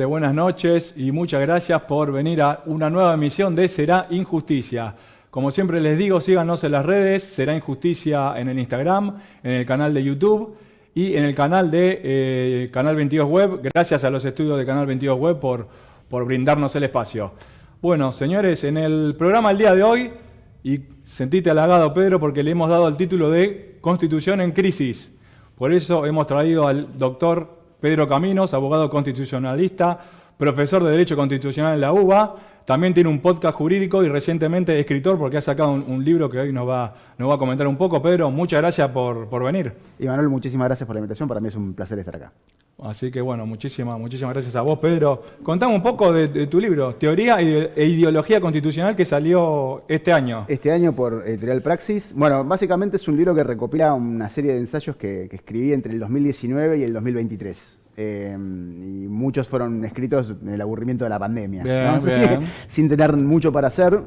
Buenas noches y muchas gracias por venir a una nueva emisión de Será Injusticia. Como siempre les digo, síganos en las redes, Será Injusticia en el Instagram, en el canal de YouTube y en el canal de Canal 22 Web. Gracias a los estudios de Canal 22 Web por brindarnos el espacio. Bueno, señores, en el programa del día de hoy, y sentite halagado, Pedro, porque le hemos dado el título de Constitución en Crisis. Por eso hemos traído al doctor Pedro Caminos, abogado constitucionalista, profesor de Derecho Constitucional en la UBA, también tiene un podcast jurídico y recientemente escritor porque ha sacado un libro que hoy nos va a comentar un poco. Pedro, muchas gracias por venir. Y Manuel, muchísimas gracias por la invitación, para mí es un placer estar acá. Así que bueno, muchísimas gracias a vos, Pedro. Contame un poco de tu libro, Teoría e Ideología Constitucional, que salió este año. Este año por Editorial Praxis. Bueno, básicamente es un libro que recopila una serie de ensayos que escribí entre el 2019 y el 2023. Y muchos fueron escritos en el aburrimiento de la pandemia, bien, ¿no? bien. Sin tener mucho para hacer.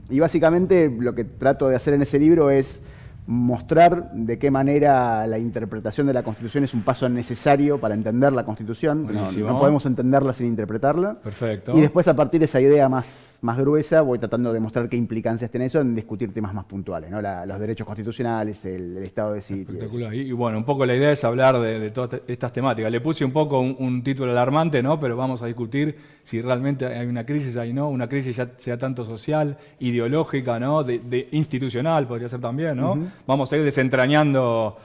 Y básicamente lo que trato de hacer en ese libro es mostrar de qué manera la interpretación de la Constitución es un paso necesario para entender la Constitución. No podemos entenderla sin interpretarla. Perfecto. Y después, a partir de esa idea más gruesa, voy tratando de mostrar qué implicancias tiene eso en discutir temas más puntuales, ¿no? Los derechos constitucionales, el Estado de sitio. Espectacular. Y bueno, un poco la idea es hablar de todas estas temáticas. Le puse un poco un título alarmante, ¿no? Pero vamos a discutir si realmente hay una crisis ahí, ¿no? Una crisis ya sea tanto social, ideológica, ¿no? De institucional, podría ser también, ¿no? Uh-huh. Vamos a ir desentrañando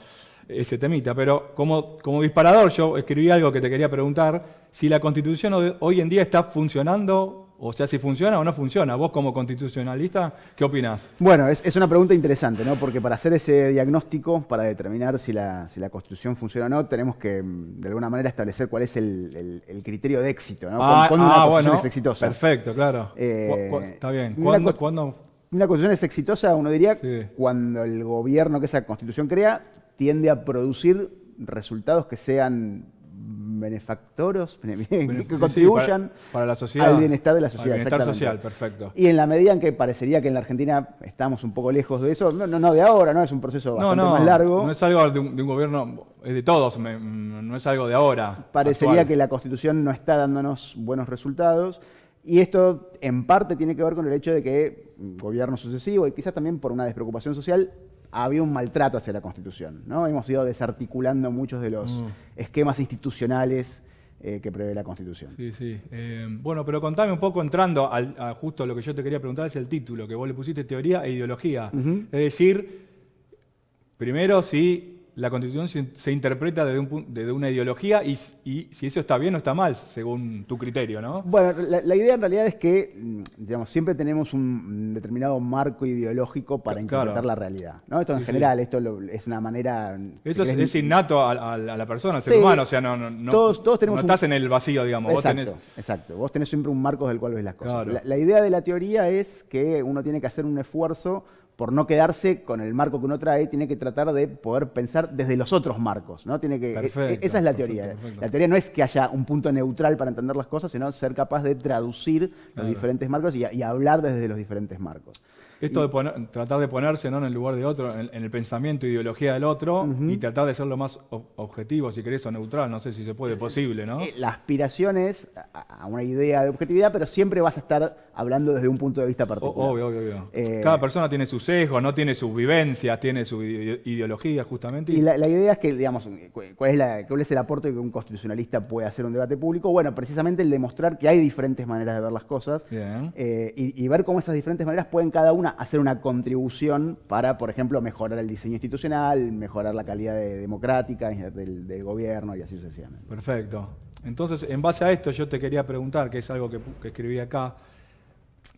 ese temita. Pero como disparador, yo escribí algo que te quería preguntar, si la Constitución hoy en día está funcionando. O sea, si funciona o no funciona. Vos como constitucionalista, ¿qué opinás? Bueno, es una pregunta interesante, ¿no? Porque para hacer ese diagnóstico, para determinar si la Constitución funciona o no, tenemos que, de alguna manera, establecer cuál es el criterio de éxito, ¿no? ¿Cuándo una Constitución es exitosa? Perfecto, claro. Está bien. ¿Cuándo? Una Constitución es exitosa, uno diría, cuando el gobierno que esa Constitución crea tiende a producir resultados que sean benefactores, que contribuyan para la sociedad, al bienestar de la sociedad. Al bienestar social, perfecto. Y en la medida en que parecería que en la Argentina estamos un poco lejos de eso, no de ahora, ¿no? Es un proceso bastante más largo. No es algo de un gobierno, es de todos, no es algo de ahora. Parecería actual. Que la Constitución no está dándonos buenos resultados. Y esto en parte tiene que ver con el hecho de que gobiernos sucesivos, y quizás también por una despreocupación social, había un maltrato hacia la Constitución, ¿no? Hemos ido desarticulando muchos de los esquemas institucionales que prevé la Constitución. Sí. Bueno, pero contame un poco, entrando a justo lo que yo te quería preguntar, es el título, que vos le pusiste Teoría e Ideología. Uh-huh. Es decir, primero si la Constitución se interpreta desde una ideología y si eso está bien o está mal, según tu criterio, ¿no? Bueno, la idea en realidad es que, digamos, siempre tenemos un determinado marco ideológico para interpretar la realidad, ¿no? Esto en general, esto es una manera... Eso es innato a la persona, al ser humano, o sea, todos tenemos estás en el vacío, digamos. Exacto. Vos tenés siempre un marco del cual ves las cosas. Claro. La idea de la teoría es que uno tiene que hacer un esfuerzo por no quedarse con el marco que uno trae, tiene que tratar de poder pensar desde los otros marcos, ¿no? Esa es la teoría. Perfecto. La teoría no es que haya un punto neutral para entender las cosas, sino ser capaz de traducir los diferentes marcos y hablar desde los diferentes marcos. Esto de tratar de ponerse, ¿no?, en el lugar de otro, en el pensamiento, ideología del otro, y tratar de ser lo más objetivo, si querés, o neutral, no sé si se puede, posible, ¿no? La aspiración es a una idea de objetividad, pero siempre vas a estar hablando desde un punto de vista particular. Obvio. Cada persona tiene sus sesgos, no tiene sus vivencias, tiene su ideología, justamente. Y la idea es que, digamos, cuál es el aporte que un constitucionalista puede hacer a un debate público? Bueno, precisamente el demostrar que hay diferentes maneras de ver las cosas y ver cómo esas diferentes maneras pueden cada una hacer una contribución para, por ejemplo, mejorar el diseño institucional, mejorar la calidad democrática del gobierno y así sucesivamente. Perfecto. Entonces, en base a esto, yo te quería preguntar, que es algo que escribí acá,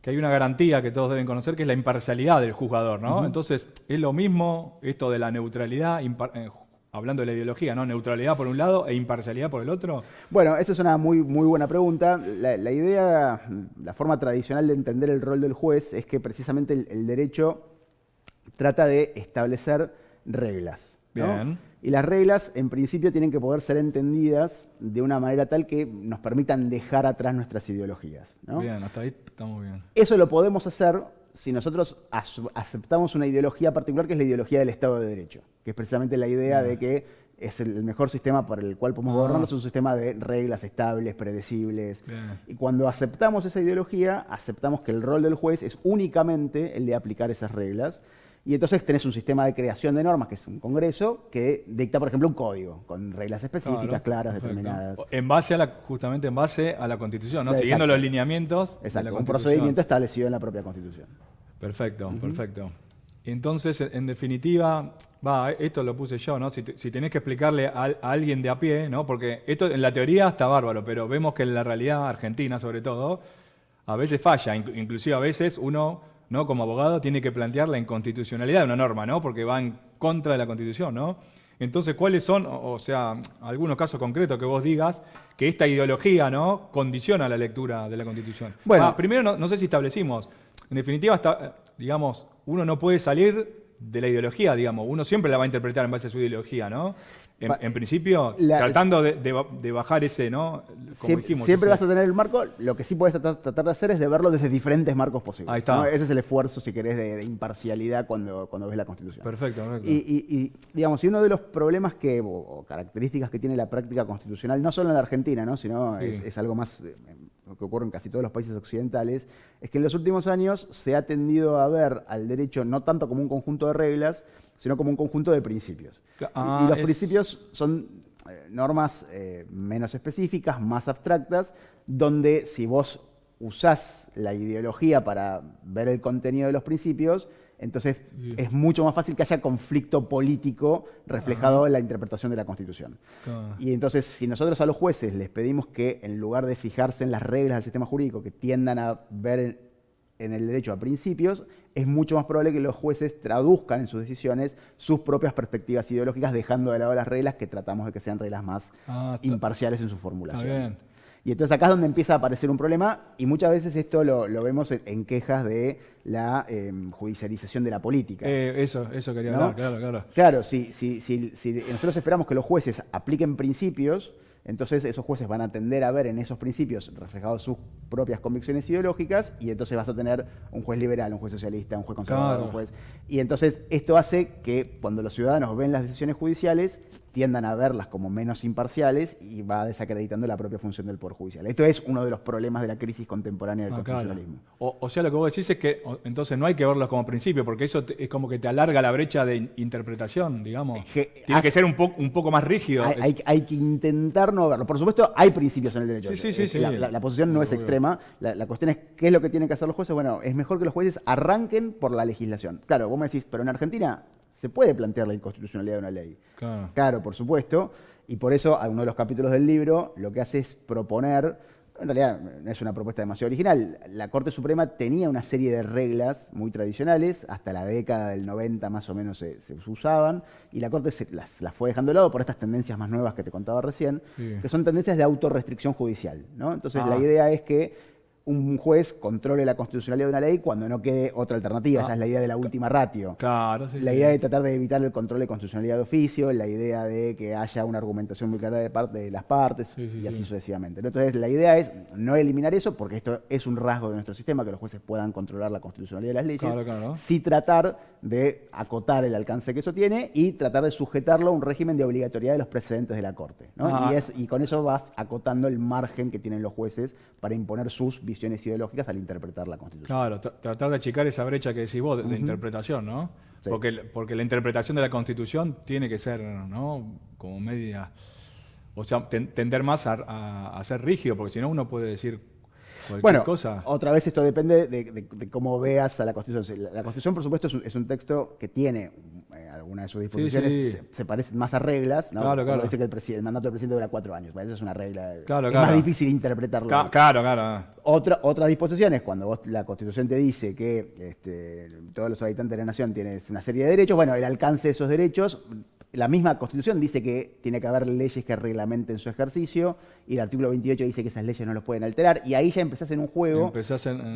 que hay una garantía que todos deben conocer, que es la imparcialidad del juzgador, ¿no? Entonces, es lo mismo esto de la neutralidad, hablando de la ideología, ¿no? Neutralidad por un lado e imparcialidad por el otro. Bueno, esa es una muy buena pregunta. La idea, la forma tradicional de entender el rol del juez es que precisamente el derecho trata de establecer reglas, ¿no? Bien. Y las reglas, en principio, tienen que poder ser entendidas de una manera tal que nos permitan dejar atrás nuestras ideologías, ¿no? Bien, hasta ahí estamos bien. Eso lo podemos hacer si nosotros aceptamos una ideología particular, que es la ideología del Estado de Derecho, que es precisamente la idea de que es el mejor sistema para el cual podemos gobernarnos, es un sistema de reglas estables, predecibles. Bien. Y cuando aceptamos esa ideología, aceptamos que el rol del juez es únicamente el de aplicar esas reglas. Y entonces tenés un sistema de creación de normas, que es un Congreso, que dicta, por ejemplo, un código, con reglas específicas, claras, determinadas. Justamente en base a la Constitución, ¿no? Exacto. Siguiendo los lineamientos de la Exacto, un Constitución. procedimiento establecido en la propia Constitución. Perfecto. Entonces, en definitiva, esto lo puse yo, ¿no? Si tenés que explicarle a alguien de a pie, ¿no? Porque esto en la teoría está bárbaro, pero vemos que en la realidad argentina, sobre todo, a veces falla. Inclusive a veces uno, ¿no?, como abogado, tiene que plantear la inconstitucionalidad de una norma, ¿no? Porque va en contra de la Constitución, ¿no? Entonces, ¿cuáles son, o sea, algunos casos concretos que vos digas que esta ideología, ¿no?, condiciona la lectura de la Constitución? Bueno, primero, no sé si establecimos, en definitiva, digamos, uno no puede salir de la ideología, digamos, uno siempre la va a interpretar en base a su ideología, ¿no? En principio, tratando de bajar ese, ¿no? Como dijimos. Siempre vas a tener el marco, lo que sí puedes tratar de hacer es de verlo desde diferentes marcos posibles. Ahí está. ¿No? Ese es el esfuerzo, si querés, de imparcialidad cuando ves la Constitución. Perfecto. Y digamos, y uno de los problemas o características que tiene la práctica constitucional, no solo en la Argentina, ¿no?, sino es algo más que ocurre en casi todos los países occidentales, es que en los últimos años se ha tendido a ver al derecho no tanto como un conjunto de reglas, sino como un conjunto de principios. Y los principios son normas menos específicas, más abstractas, donde si vos usás la ideología para ver el contenido de los principios, entonces es mucho más fácil que haya conflicto político reflejado en la interpretación de la Constitución. Y entonces, si nosotros a los jueces les pedimos que, en lugar de fijarse en las reglas del sistema jurídico, que tiendan a ver en el derecho a principios, es mucho más probable que los jueces traduzcan en sus decisiones sus propias perspectivas ideológicas, dejando de lado las reglas, que tratamos de que sean reglas más imparciales en su formulación. Está bien. Y entonces acá es donde empieza a aparecer un problema, y muchas veces esto lo vemos en quejas de la judicialización de la política. Eso quería hablar, claro. Claro, si nosotros esperamos que los jueces apliquen principios, entonces esos jueces van a tender a ver en esos principios reflejados sus propias convicciones ideológicas, y entonces vas a tener un juez liberal, un juez socialista, un juez conservador, un juez... Y entonces esto hace que cuando los ciudadanos ven las decisiones judiciales, tiendan a verlas como menos imparciales, y va desacreditando la propia función del Poder Judicial. Esto es uno de los problemas de la crisis contemporánea del constitucionalismo. O sea, lo que vos decís es que entonces no hay que verlos como principio, porque eso es como que te alarga la brecha de interpretación, digamos. Tiene que ser un poco más rígido. Hay que intentar no verlo. Por supuesto, hay principios en el derecho. Sí. La posición no es extrema. La cuestión es qué es lo que tienen que hacer los jueces. Bueno, es mejor que los jueces arranquen por la legislación. Claro, vos me decís, pero en Argentina se puede plantear la inconstitucionalidad de una ley. Claro, por supuesto. Y por eso, uno de los capítulos del libro lo que hace es proponer, en realidad no es una propuesta demasiado original, la Corte Suprema tenía una serie de reglas muy tradicionales, hasta la década del 90 más o menos se usaban, y la Corte las fue dejando de lado por estas tendencias más nuevas que te contaba recién, que son tendencias de autorrestricción judicial, ¿no? Entonces la idea es que un juez controle la constitucionalidad de una ley cuando no quede otra alternativa. Esa es la idea de la última ratio. Claro, sí, La idea de tratar de evitar el control de constitucionalidad de oficio, la idea de que haya una argumentación muy clara de parte de las partes y así sucesivamente. Entonces, la idea es no eliminar eso, porque esto es un rasgo de nuestro sistema, que los jueces puedan controlar la constitucionalidad de las leyes, Claro. sí tratar de acotar el alcance que eso tiene y tratar de sujetarlo a un régimen de obligatoriedad de los precedentes de la Corte, ¿no? Y con eso vas acotando el margen que tienen los jueces para imponer sus visiones ideológicas al interpretar la Constitución. Claro, tratar de achicar esa brecha que decís vos de interpretación, ¿no? Sí. Porque la interpretación de la Constitución tiene que ser, ¿no? Como media, o sea, tender más a ser rígido, porque si no uno puede decir cualquier cosa. Otra vez esto depende de cómo veas a la Constitución. La Constitución, por supuesto, es un texto que tiene algunas de sus disposiciones, se parecen más a reglas, ¿no? Claro. Dice que el mandato del presidente dura 4 años. Bueno, eso es una regla. Es Claro. más difícil interpretarlo. Claro. Otras disposiciones, cuando la Constitución te dice que todos los habitantes de la nación tienen una serie de derechos, bueno, el alcance de esos derechos, la misma Constitución dice que tiene que haber leyes que reglamenten su ejercicio, y el artículo 28 dice que esas leyes no los pueden alterar, y ahí ya empezás en un juego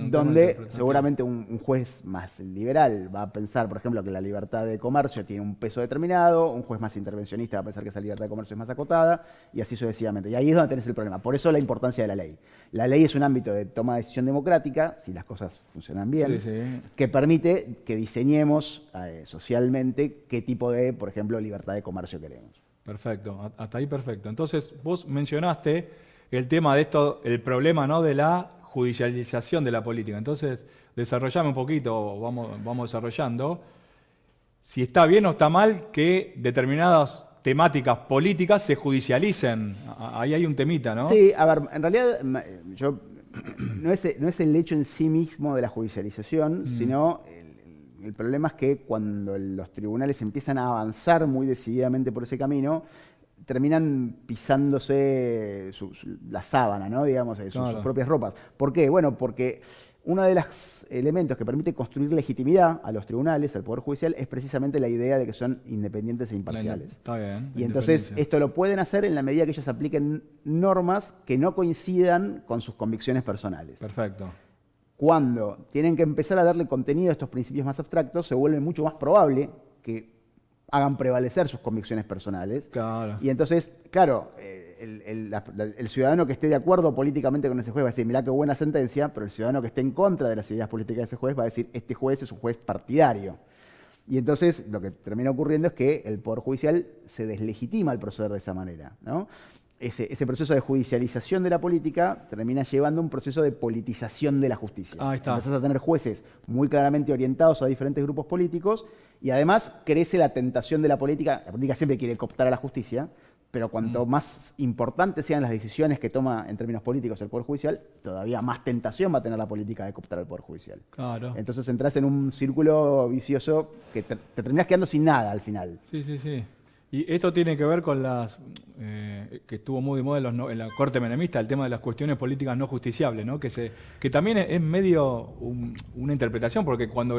donde seguramente un juez más liberal va a pensar, por ejemplo, que la libertad de comercio tiene un peso determinado, un juez más intervencionista va a pensar que esa libertad de comercio es más acotada, y así sucesivamente. Y ahí es donde tenés el problema. Por eso la importancia de la ley. La ley es un ámbito de toma de decisión democrática, si las cosas funcionan bien, que permite que diseñemos socialmente qué tipo de, por ejemplo, libertad de comercio queremos. Perfecto, hasta ahí perfecto. Entonces, vos mencionaste el tema de esto, el problema, ¿no?, de la judicialización de la política. Entonces, desarrollame un poquito, vamos desarrollando. Si está bien o está mal que determinadas temáticas políticas se judicialicen. Ahí hay un temita, ¿no? Sí, a ver, en realidad no es el hecho en sí mismo de la judicialización, sino el problema es que cuando los tribunales empiezan a avanzar muy decididamente por ese camino, terminan pisándose la sábana, ¿no? Digamos, sus propias ropas. ¿Por qué? Bueno, porque uno de los elementos que permite construir legitimidad a los tribunales, al Poder Judicial, es precisamente la idea de que son independientes e imparciales. Está bien. Y entonces esto lo pueden hacer en la medida que ellos apliquen normas que no coincidan con sus convicciones personales. Perfecto. Cuando tienen que empezar a darle contenido a estos principios más abstractos, se vuelve mucho más probable que hagan prevalecer sus convicciones personales. Claro. Y entonces, claro, el ciudadano que esté de acuerdo políticamente con ese juez va a decir, mirá qué buena sentencia, pero el ciudadano que esté en contra de las ideas políticas de ese juez va a decir, este juez es un juez partidario. Y entonces lo que termina ocurriendo es que el Poder Judicial se deslegitima al proceder de esa manera, ¿no? Ese proceso de judicialización de la política termina llevando a un proceso de politización de la justicia. Ahí está. Empezás a tener jueces muy claramente orientados a diferentes grupos políticos y además crece la tentación de la política. La política siempre quiere cooptar a la justicia, pero cuanto más importantes sean las decisiones que toma en términos políticos el Poder Judicial, todavía más tentación va a tener la política de cooptar al Poder Judicial. Claro. Entonces entras en un círculo vicioso que te terminás quedando sin nada al final. Sí. Y esto tiene que ver con las que estuvo muy de moda en la corte menemista, el tema de las cuestiones políticas no justiciables, ¿no? Que también es medio una interpretación, porque cuando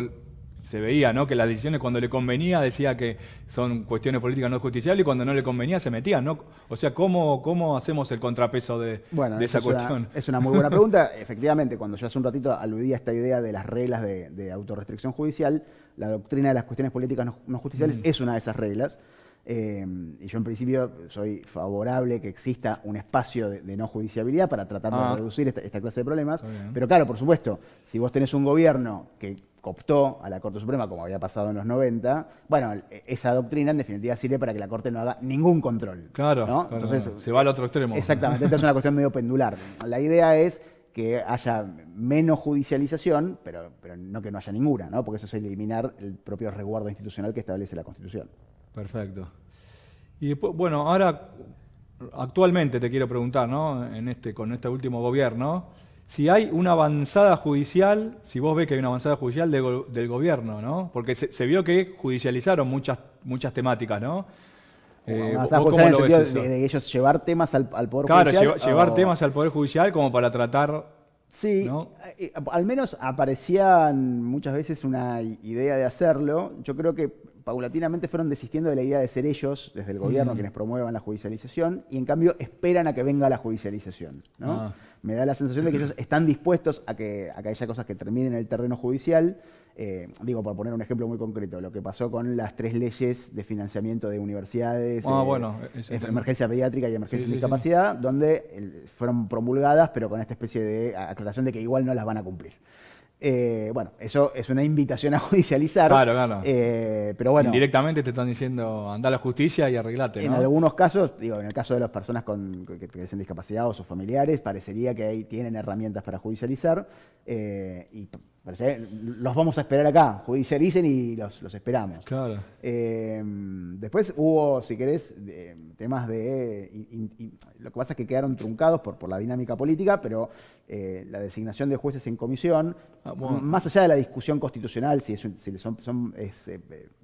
se veía, ¿no?, que las decisiones cuando le convenía decía que son cuestiones políticas no justiciables y cuando no le convenía se metían, ¿no? O sea, ¿cómo hacemos el contrapeso de esa cuestión? Es una muy buena pregunta. Efectivamente, cuando yo hace un ratito aludí a esta idea de las reglas de autorrestricción judicial, la doctrina de las cuestiones políticas no justiciables es una de esas reglas. Y yo en principio soy favorable que exista un espacio de no judiciabilidad para tratar de reducir esta clase de problemas. Pero claro, por supuesto, si vos tenés un gobierno que cooptó a la Corte Suprema, como había pasado en los 90, bueno, esa doctrina en definitiva sirve para que la Corte no haga ningún control. Claro, ¿no? Entonces, se va al otro extremo. Exactamente, esta es una cuestión medio pendular. La idea es que haya menos judicialización, pero no que no haya ninguna, ¿no? Porque eso es eliminar el propio resguardo institucional que establece la Constitución. Perfecto. Y después, bueno, ahora actualmente te quiero preguntar, ¿no?, con este último gobierno, si hay una avanzada judicial, si vos ves que hay una avanzada judicial del gobierno, ¿no? Porque se vio que judicializaron muchas temáticas, ¿no? Avanzada judicial en el sentido de ellos llevar temas al Poder Judicial. Claro, llevar temas al Poder Judicial como para tratar. Sí, ¿no? Al menos aparecían muchas veces una idea de hacerlo. Yo creo que paulatinamente fueron desistiendo de la idea de ser ellos, desde el gobierno, quienes promuevan la judicialización, y en cambio esperan a que venga la judicialización, ¿no? me da la sensación de que ellos están dispuestos a que haya cosas que terminen en el terreno judicial. Digo, por poner un ejemplo muy concreto, lo que pasó con las 3 leyes de financiamiento de universidades, emergencia pediátrica y emergencia de discapacidad, donde fueron promulgadas, pero con esta especie de aclaración de que igual no las van a cumplir. Bueno, eso es una invitación a judicializar. Claro. Pero bueno, indirectamente te están diciendo andá a la justicia y arreglate, ¿no? En algunos casos, digo, en el caso de las personas que tienen discapacidad o sus familiares, parecería que ahí tienen herramientas para judicializar. Y parece, los vamos a esperar acá, judicialicen y los esperamos. Claro. Después hubo, si querés, temas lo que pasa es que quedaron truncados por la dinámica política, pero la designación de jueces en comisión, más allá de la discusión constitucional, si es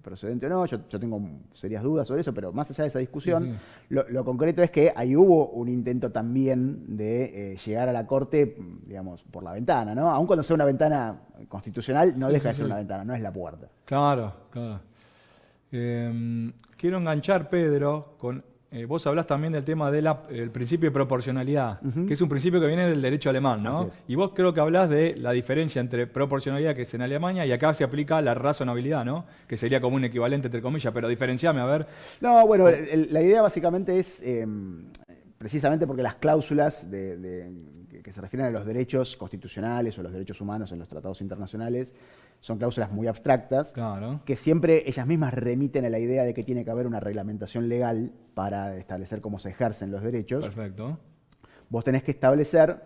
procedente o no, yo tengo serias dudas sobre eso, pero más allá de esa discusión, lo concreto es que ahí hubo un intento también de llegar a la Corte, digamos, por la ventana, ¿no? Aun cuando sea una ventana constitucional, no deja de ser una ventana, no es la puerta. Claro. Quiero enganchar, Pedro, con... vos hablás también del tema del principio de proporcionalidad, que es un principio que viene del derecho alemán, ¿no? Y vos creo que hablás de la diferencia entre proporcionalidad, que es en Alemania, y acá se aplica la razonabilidad, ¿no? Que sería como un equivalente, entre comillas, pero diferenciame, a ver. No, bueno, la idea básicamente es, precisamente porque las cláusulas que se refieren a los derechos constitucionales o los derechos humanos en los tratados internacionales son cláusulas muy abstractas, claro, que siempre ellas mismas remiten a la idea de que tiene que haber una reglamentación legal para establecer cómo se ejercen los derechos. Perfecto. Vos tenés que establecer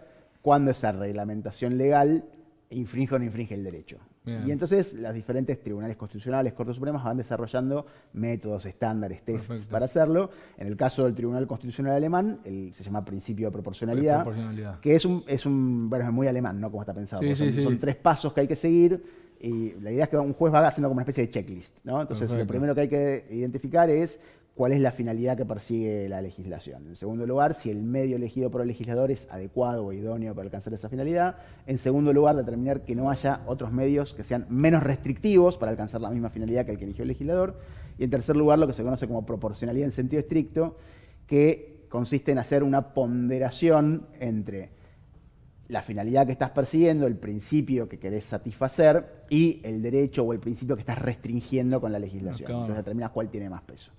cuándo esa reglamentación legal infringe o no infringe el derecho. Bien. Y entonces los diferentes tribunales constitucionales, Cortes Supremas, van desarrollando métodos, estándares, tests para hacerlo. En el caso del Tribunal Constitucional Alemán, se llama principio de proporcionalidad, que es muy alemán, ¿no? Como está pensado. Son 3 pasos que hay que seguir. Y la idea es que un juez va haciendo como una especie de checklist, ¿no? Entonces, lo primero que hay que identificar es cuál es la finalidad que persigue la legislación. En segundo lugar, si el medio elegido por el legislador es adecuado o idóneo para alcanzar esa finalidad. En segundo lugar, determinar que no haya otros medios que sean menos restrictivos para alcanzar la misma finalidad que el que eligió el legislador. Y en tercer lugar, lo que se conoce como proporcionalidad en sentido estricto, que consiste en hacer una ponderación entre la finalidad que estás persiguiendo, el principio que querés satisfacer y el derecho o el principio que estás restringiendo con la legislación. Claro. Entonces determinas cuál tiene más peso.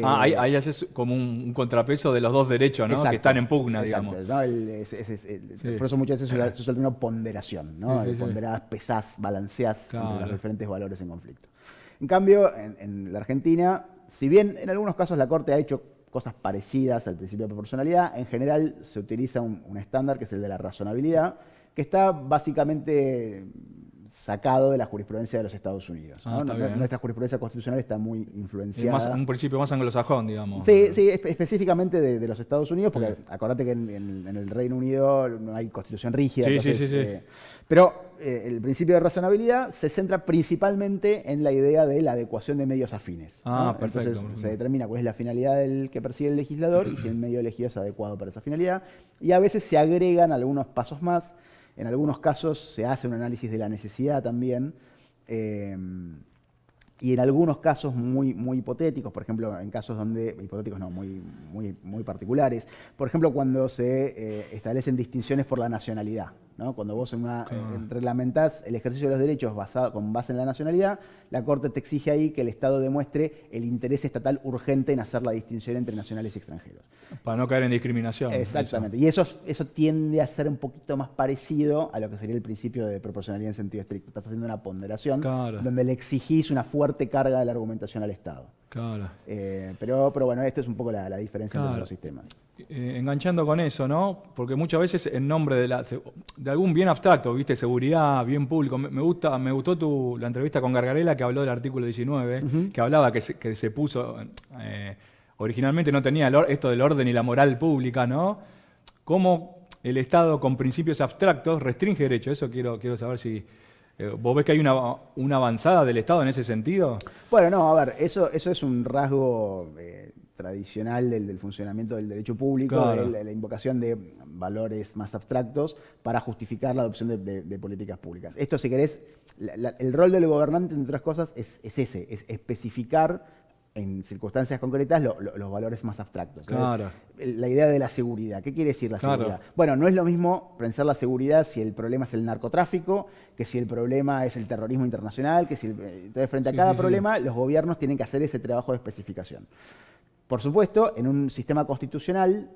Ahí haces como un contrapeso de los dos derechos, ¿no? Exacto, que están en pugna, digamos. ¿No? Por eso muchas veces se usa el término ponderación, ¿no? Ponderás, pesás, balanceás entre los diferentes valores en conflicto. En cambio, en la Argentina, si bien en algunos casos la Corte ha hecho cosas parecidas al principio de proporcionalidad, en general se utiliza un estándar que es el de la razonabilidad, que está básicamente sacado de la jurisprudencia de los Estados Unidos, ¿no? Nuestra jurisprudencia constitucional está muy influenciada. Un principio más anglosajón, digamos. Sí, específicamente de los Estados Unidos, porque acordate que en el Reino Unido no hay constitución rígida. Pero el principio de razonabilidad se centra principalmente en la idea de la adecuación de medios afines, ¿no? Perfecto. Entonces se determina cuál es la finalidad que persigue el legislador y si el medio elegido es adecuado para esa finalidad. Y a veces se agregan algunos pasos más. En algunos casos se hace un análisis de la necesidad también, y en algunos casos muy hipotéticos, por ejemplo, en casos hipotéticos no, muy particulares, por ejemplo, cuando se establecen distinciones por la nacionalidad, ¿no? Cuando vos reglamentás el ejercicio de los derechos con base en la nacionalidad, la Corte te exige ahí que el Estado demuestre el interés estatal urgente en hacer la distinción entre nacionales y extranjeros. Para no caer en discriminación. Exactamente. Y eso tiende a ser un poquito más parecido a lo que sería el principio de proporcionalidad en sentido estricto. Estás haciendo una ponderación donde le exigís una fuerte carga de la argumentación al Estado. Claro. Pero bueno, esta es un poco la diferencia entre los sistemas. Enganchando con eso, ¿no? Porque muchas veces en nombre de algún bien abstracto, ¿viste? Seguridad, bien público. Me gustó la entrevista con Gargarella que habló del artículo 19, que hablaba que se puso... originalmente no tenía esto del orden y la moral pública, ¿no? ¿Cómo el Estado con principios abstractos restringe derechos? Eso quiero saber si... ¿Vos ves que hay una avanzada del Estado en ese sentido? Bueno, no, a ver, eso es un rasgo tradicional del funcionamiento del derecho público, claro, de la invocación de valores más abstractos para justificar la adopción de políticas públicas. Esto, si querés, el rol del gobernante, entre otras cosas, es especificar en circunstancias concretas los valores más abstractos. Claro. La idea de la seguridad. ¿Qué quiere decir la Claro. seguridad? Bueno, no es lo mismo pensar la seguridad si el problema es el narcotráfico, que si el problema es el terrorismo internacional, que si entonces frente a Sí, cada sí, sí. problema los gobiernos tienen que hacer ese trabajo de especificación. Por supuesto, en un sistema constitucional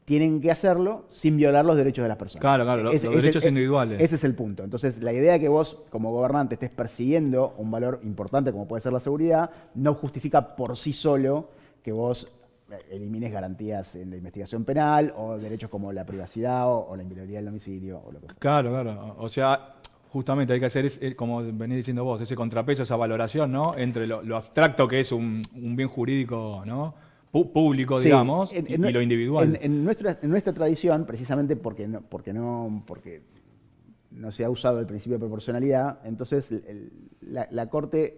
tienen que hacerlo sin violar los derechos de las personas. Claro, claro, los derechos individuales. Ese es el punto. Entonces, la idea de que vos, como gobernante, estés persiguiendo un valor importante como puede ser la seguridad, no justifica por sí solo que vos elimines garantías en la investigación penal o derechos como la privacidad o la inviolabilidad del domicilio o lo que fuera. Claro, claro. O sea, justamente hay que hacer, como venís diciendo vos, ese contrapeso, esa valoración, ¿no? Entre lo abstracto que es un bien jurídico, ¿no? Público, Sí, digamos, y lo individual. En nuestra tradición, precisamente porque no se ha usado el principio de proporcionalidad, entonces la Corte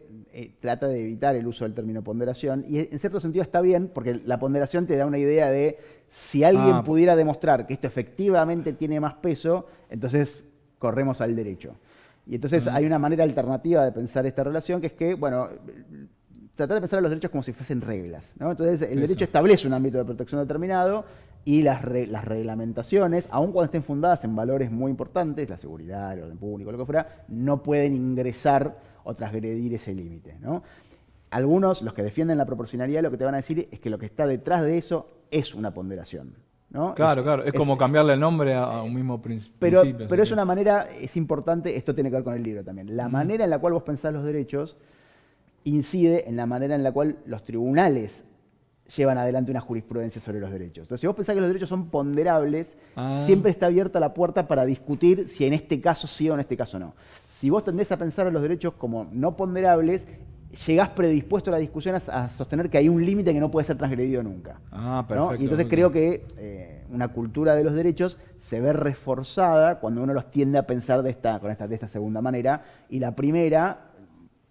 trata de evitar el uso del término ponderación, y en cierto sentido está bien, porque la ponderación te da una idea de si alguien pudiera demostrar que esto efectivamente tiene más peso, entonces corremos al derecho. Y entonces hay una manera alternativa de pensar esta relación, que es que, bueno, tratar de pensar a los derechos como si fuesen reglas, ¿no? Entonces, el derecho establece un ámbito de protección determinado y las reglamentaciones, aun cuando estén fundadas en valores muy importantes, la seguridad, el orden público, lo que fuera, no pueden ingresar o transgredir ese límite, ¿no? Algunos, los que defienden la proporcionalidad, lo que te van a decir es que lo que está detrás de eso es una ponderación, ¿no? Claro, claro. Es como cambiarle el nombre a un mismo principio. Pero es una manera, es importante, esto tiene que ver con el libro también, la manera en la cual vos pensás los derechos incide en la manera en la cual los tribunales llevan adelante una jurisprudencia sobre los derechos. Entonces, si vos pensás que los derechos son ponderables, siempre está abierta la puerta para discutir si en este caso sí o en este caso no. Si vos tendés a pensar a los derechos como no ponderables, llegás predispuesto a la discusión a sostener que hay un límite que no puede ser transgredido nunca. Perfecto. ¿No? Y entonces creo que una cultura de los derechos se ve reforzada cuando uno los tiende a pensar de esta segunda manera, y la primera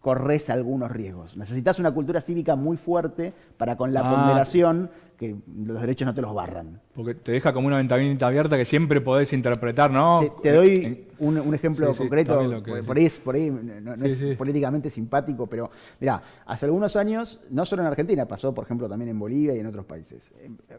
corres algunos riesgos. Necesitas una cultura cívica muy fuerte para con la ponderación que los derechos no te los barran. Porque te deja como una ventanita abierta que siempre podés interpretar, ¿no? Te doy un ejemplo Sí, concreto, por ahí no es políticamente simpático, pero mirá, hace algunos años, no solo en Argentina, pasó por ejemplo también en Bolivia y en otros países,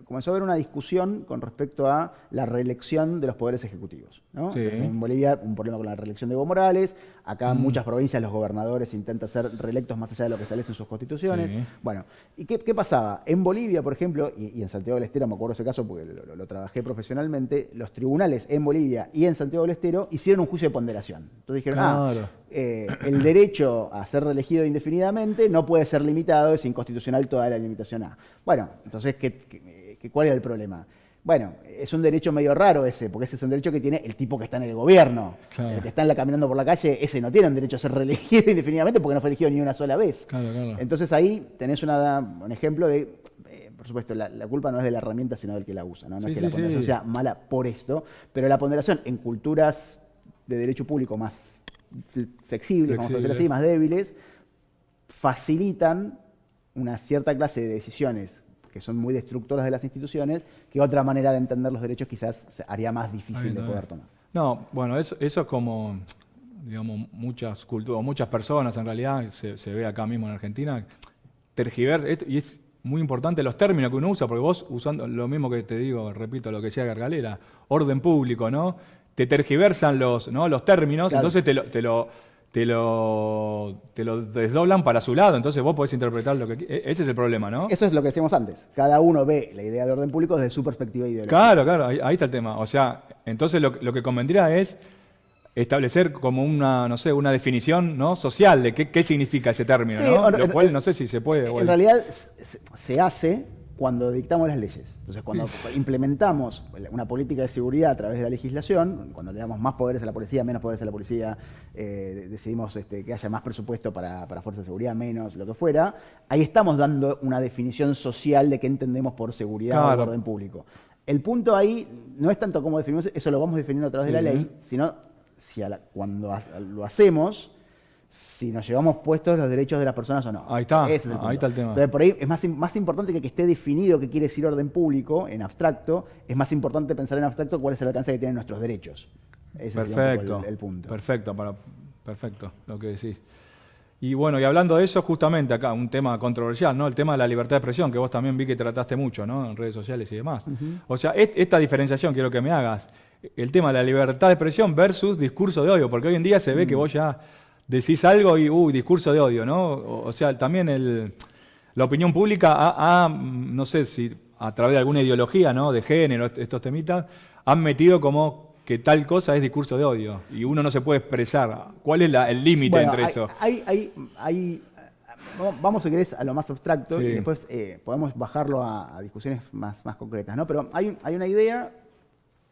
comenzó a haber una discusión con respecto a la reelección de los poderes ejecutivos, ¿no? Sí. En Bolivia un problema con la reelección de Evo Morales, acá en muchas provincias los gobernadores intentan ser reelectos más allá de lo que establecen sus constituciones. Sí. Bueno, ¿y qué pasaba? En Bolivia, por ejemplo, y en Santiago del Estero me acuerdo ese caso porque lo trabajé profesionalmente, los tribunales en Bolivia y en Santiago del Estero hicieron un juicio de ponderación. Entonces dijeron, el derecho a ser reelegido indefinidamente no puede ser limitado, es inconstitucional toda la limitación a. Bueno, entonces, ¿cuál era el problema? Bueno, es un derecho medio raro ese, porque ese es un derecho que tiene el tipo que está en el gobierno. Claro. El que está caminando por la calle, ese no tiene un derecho a ser reelegido indefinidamente porque no fue elegido ni una sola vez. Claro. Entonces ahí tenés un ejemplo de, por supuesto, la culpa no es de la herramienta, sino del que la usa. No es que la ponderación sea mala por esto, pero la ponderación en culturas de derecho público más flexibles, vamos a decir así, más débiles, facilitan una cierta clase de decisiones que son muy destructoras de las instituciones, que otra manera de entender los derechos quizás haría más difícil de poder tomar. No, bueno, eso es como, digamos, muchas culturas, muchas personas en realidad, se ve acá mismo en Argentina, tergiversa, y es muy importante los términos que uno usa, porque vos usando lo mismo que te digo, repito lo que decía Gargalera, orden público, ¿no? Te tergiversan los términos, claro. Entonces te lo desdoblan para su lado, entonces vos podés interpretar lo que... Ese es el problema, ¿no? Eso es lo que decíamos antes. Cada uno ve la idea de orden público desde su perspectiva ideológica. Claro, ahí está el tema. O sea, entonces lo que convendría es establecer como una definición, ¿no?, social de qué significa ese término, sí, ¿no? Lo cual no sé si se puede... En realidad se hace cuando dictamos las leyes. Entonces, cuando implementamos una política de seguridad a través de la legislación, cuando le damos más poderes a la policía, menos poderes a la policía, decidimos que haya más presupuesto para fuerzas de seguridad, menos, lo que fuera, ahí estamos dando una definición social de qué entendemos por seguridad o orden público. El punto ahí no es tanto cómo definimos, eso lo vamos definiendo a través de la ley, sino cuando lo hacemos, si nos llevamos puestos los derechos de las personas o no. Ahí está el tema. Entonces, por ahí es más importante que esté definido qué quiere decir orden público en abstracto, es más importante pensar en abstracto cuál es el alcance que tienen nuestros derechos. Ese perfecto, sería el punto. Perfecto lo que decís. Y bueno, y hablando de eso, justamente acá, un tema controversial, ¿no? El tema de la libertad de expresión, que vos también vi que trataste mucho, ¿no? En redes sociales y demás. O sea, esta diferenciación quiero que me hagas. El tema de la libertad de expresión versus discurso de odio, porque hoy en día se ve que vos ya decís algo y, discurso de odio, ¿no? O sea, también la opinión pública no sé si a través de alguna ideología, ¿no? De género, estos temitas, han metido como que tal cosa es discurso de odio y uno no se puede expresar. ¿Cuál es el límite entre eso? Vamos, si querés, a lo más abstracto Sí. y después podemos bajarlo a discusiones más concretas, ¿no? Pero hay una idea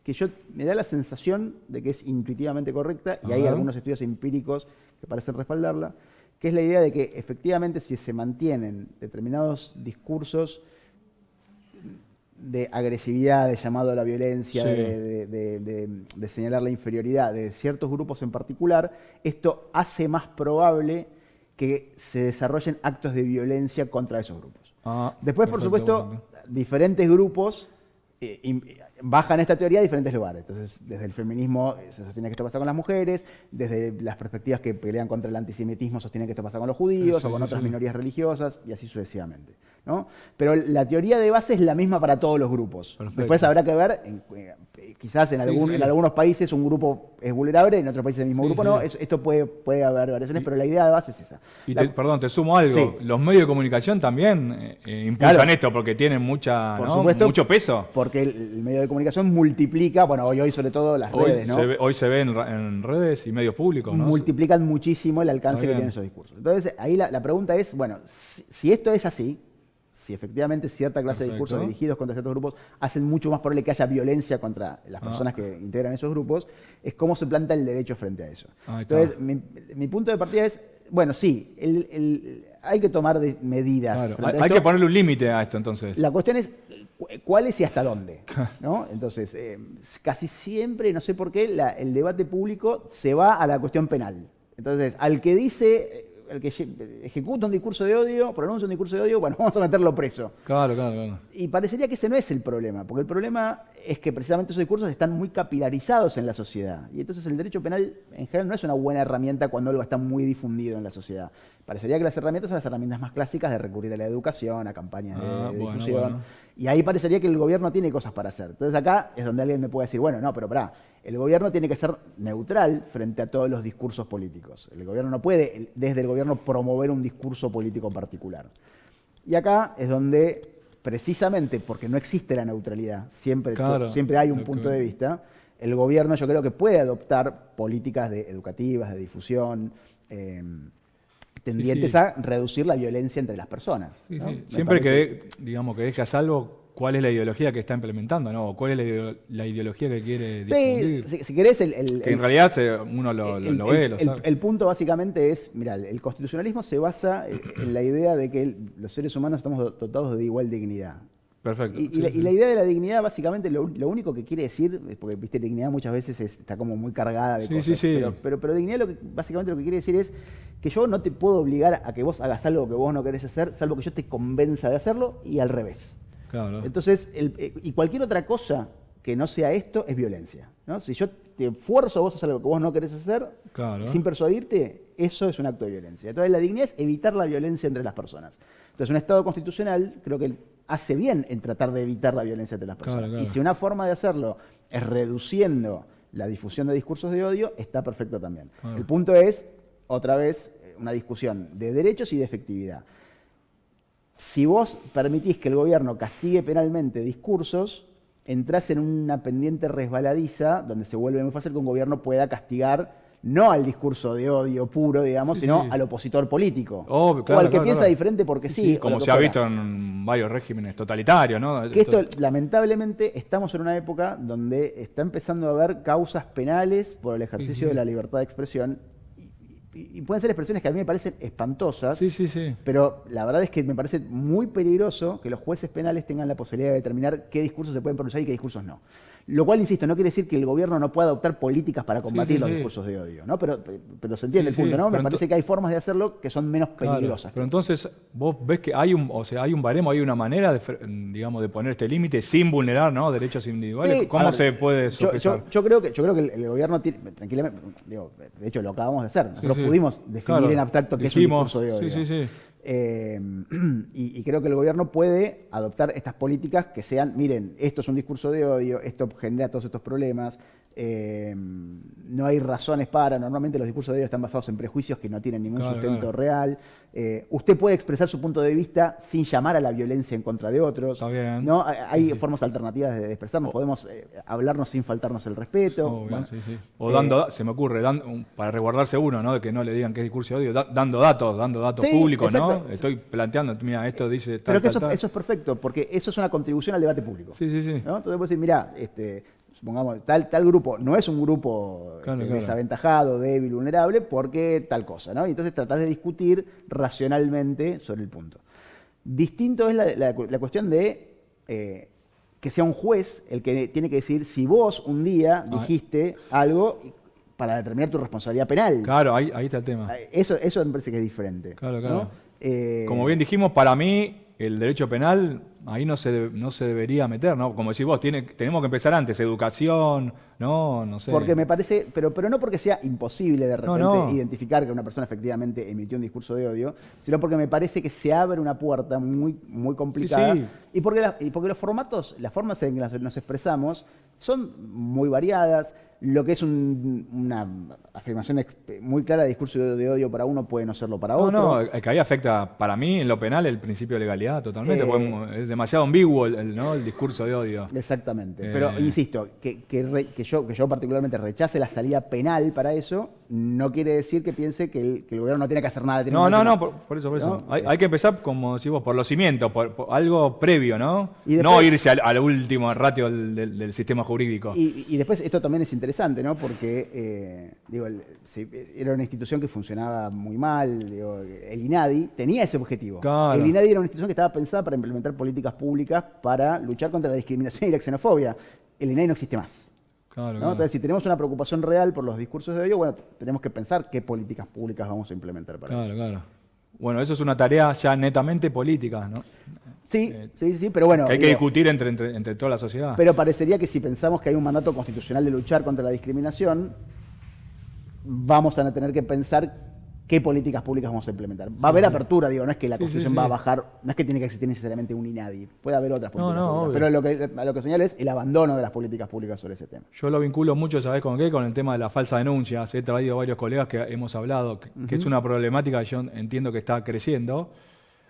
que me da la sensación de que es intuitivamente correcta y hay algunos estudios empíricos que parecen respaldarla, que es la idea de que efectivamente si se mantienen determinados discursos de agresividad, de llamado a la violencia, Sí. de señalar la inferioridad de ciertos grupos en particular, esto hace más probable que se desarrollen actos de violencia contra esos grupos. Después, por supuesto, diferentes grupos bajan esta teoría a diferentes lugares. Entonces, desde el feminismo se sostiene que esto pasa con las mujeres, desde las perspectivas que pelean contra el antisemitismo sostienen que esto pasa con los judíos o con otras minorías religiosas y así sucesivamente, ¿no? Pero la teoría de base es la misma para todos los grupos. Perfecto. Después habrá que ver, quizás en algunos países un grupo es vulnerable, en otros países el mismo grupo no. Esto puede haber variaciones, pero la idea de base es esa. Y perdón, te sumo algo. Sí. Los medios de comunicación también impulsan esto porque tienen Por supuesto, mucho peso. Porque el medio de comunicación multiplica, bueno, hoy sobre todo las redes, ¿no? Hoy se ve en redes y medios públicos, ¿no? Multiplican muchísimo el alcance Está que bien. tienen esos discursos. Entonces, ahí la pregunta es, bueno, si esto es así, si efectivamente cierta clase de discursos Perfecto. dirigidos contra ciertos grupos hacen mucho más probable que haya violencia contra las personas que integran esos grupos, es cómo se planta el derecho frente a eso. Ahí está. Entonces, mi punto de partida es, bueno, sí, hay que tomar medidas. Claro. frente a Hay esto. que ponerle un límite a esto, entonces. La cuestión es cuáles y hasta dónde, ¿no? Entonces, casi siempre, no sé por qué, el debate público se va a la cuestión penal. Entonces, al que dice, el que ejecuta un discurso de odio, pronuncia un discurso de odio, bueno, vamos a meterlo preso. Claro. Y parecería que ese no es el problema, porque el problema es que precisamente esos discursos están muy capilarizados en la sociedad. Y entonces el derecho penal en general no es una buena herramienta cuando algo está muy difundido en la sociedad. Parecería que las herramientas son las herramientas más clásicas de recurrir a la educación, a campañas de difusión. Bueno. Y ahí parecería que el gobierno tiene cosas para hacer. Entonces acá es donde alguien me puede decir, bueno, no, pero pará, el gobierno tiene que ser neutral frente a todos los discursos políticos. El gobierno no puede, desde el gobierno, promover un discurso político particular. Y acá es donde, precisamente porque no existe la neutralidad, siempre hay un punto de vista, el gobierno yo creo que puede adoptar políticas educativas, de difusión, tendientes a reducir la violencia entre las personas. ¿no? Siempre que deje a salvo cuál es la ideología que está implementando, ¿no? O cuál es la ideología que quiere difundir. Sí, si querés, que en realidad uno lo ve, lo sabe. El punto básicamente es, mirá, el constitucionalismo se basa en la idea de que los seres humanos estamos dotados de igual dignidad. Perfecto. Y la idea de la dignidad básicamente lo único que quiere decir, porque viste, dignidad muchas veces está como muy cargada de cosas, pero dignidad básicamente lo que quiere decir es que yo no te puedo obligar a que vos hagas algo que vos no querés hacer, salvo que yo te convenza de hacerlo y al revés. Claro. Entonces, y cualquier otra cosa que no sea esto es violencia, ¿no? Si yo te fuerzo a vos a hacer algo que vos no querés hacer, sin persuadirte, eso es un acto de violencia. Entonces la dignidad es evitar la violencia entre las personas. Entonces un Estado constitucional creo que hace bien en tratar de evitar la violencia entre las personas. Claro. Y si una forma de hacerlo es reduciendo la difusión de discursos de odio, está perfecto también. Claro. El punto es, otra vez, una discusión de derechos y de efectividad. Si vos permitís que el gobierno castigue penalmente discursos, entrás en una pendiente resbaladiza donde se vuelve muy fácil que un gobierno pueda castigar no al discurso de odio puro, digamos, sino al opositor político. Claro, o al que piensa diferente porque sí. Como se ha visto en varios regímenes totalitarios, ¿no? Que esto, lamentablemente, estamos en una época donde está empezando a haber causas penales por el ejercicio de la libertad de expresión. Y pueden ser expresiones que a mí me parecen espantosas, pero la verdad es que me parece muy peligroso que los jueces penales tengan la posibilidad de determinar qué discursos se pueden pronunciar y qué discursos no. Lo cual, insisto, no quiere decir que el gobierno no pueda adoptar políticas para combatir los sí. discursos de odio, ¿no? Pero se entiende el Sí, punto, sí. ¿no? Me Pero parece que hay formas de hacerlo que son menos Claro, peligrosas. pero entonces vos ves que hay un baremo, hay una manera digamos, de poner este límite sin vulnerar, ¿no? Derechos individuales. Sí, ¿Cómo a ver, se puede sopesar? yo creo que el gobierno tiene, tranquilamente, digo, de hecho lo acabamos de hacer. Nosotros sí. pudimos definir Claro, en abstracto qué es un dijimos, discurso de odio. Sí. Y creo que el gobierno puede adoptar estas políticas que sean, miren, esto es un discurso de odio, esto genera todos estos problemas, no hay razones para, normalmente los discursos de odio están basados en prejuicios que no tienen ningún sustento real. Usted puede expresar su punto de vista sin llamar a la violencia en contra de otros. Está bien. ¿No? Hay formas alternativas de expresarnos, podemos hablarnos sin faltarnos el respeto. Bueno, o se me ocurre, para resguardarse uno, ¿no? De que no le digan que es discurso de odio, dando datos Sí, públicos, exacto. ¿no? Estoy planteando, mira, esto dice tal, pero que tal. eso es perfecto, porque eso es una contribución al debate público. Sí. ¿No? Entonces vos decís, mira, supongamos, tal grupo no es un grupo desaventajado, débil, vulnerable, porque tal cosa, ¿no? Y entonces tratás de discutir racionalmente sobre el punto. Distinto es la cuestión de que sea un juez el que tiene que decir si vos un día dijiste algo para determinar tu responsabilidad penal. Claro, ahí está el tema. Eso me parece que es diferente. Claro. ¿No? Como bien dijimos, para mí el derecho penal ahí no se debería meter, ¿no? Como decís vos, tenemos que empezar antes, educación, no sé. Porque me parece, pero no porque sea imposible de repente identificar que una persona efectivamente emitió un discurso de odio, sino porque me parece que se abre una puerta muy, muy complicada. Sí. Y porque los formatos, las formas en que nos expresamos son muy variadas. Lo que es una afirmación muy clara de discurso de odio para uno puede no serlo para otro. No, es que ahí afecta, para mí, en lo penal, el principio de legalidad totalmente. Es demasiado ambiguo el discurso de odio. Exactamente. Pero insisto, que yo particularmente rechace la salida penal para eso, no quiere decir que piense que el gobierno no tiene que hacer nada. Por eso. ¿No? Hay que empezar, como decís vos, por los cimientos, por algo previo, ¿no? Y después, no irse al último ratio del sistema jurídico. Y después esto también es interesante, ¿no? Porque, era una institución que funcionaba muy mal, el INADI tenía ese objetivo. Claro. El INADI era una institución que estaba pensada para implementar políticas públicas para luchar contra la discriminación y la xenofobia. El INADI no existe más. Claro. Entonces, si tenemos una preocupación real por los discursos de odio, bueno, tenemos que pensar qué políticas públicas vamos a implementar para eso. Claro. Bueno, eso es una tarea ya netamente política, ¿no? Sí, pero bueno. Que hay que discutir entre toda la sociedad. Pero parecería que si pensamos que hay un mandato constitucional de luchar contra la discriminación, vamos a tener que pensar qué políticas públicas vamos a implementar. Va a haber apertura, no es que la Constitución va a bajar, no es que tiene que existir necesariamente un INADI, puede haber otras políticas públicas. Pero a lo que señala es el abandono de las políticas públicas sobre ese tema. Yo lo vinculo mucho, ¿sabés con qué? Con el tema de las falsas denuncias. He traído varios colegas que hemos hablado, que es una problemática que yo entiendo que está creciendo.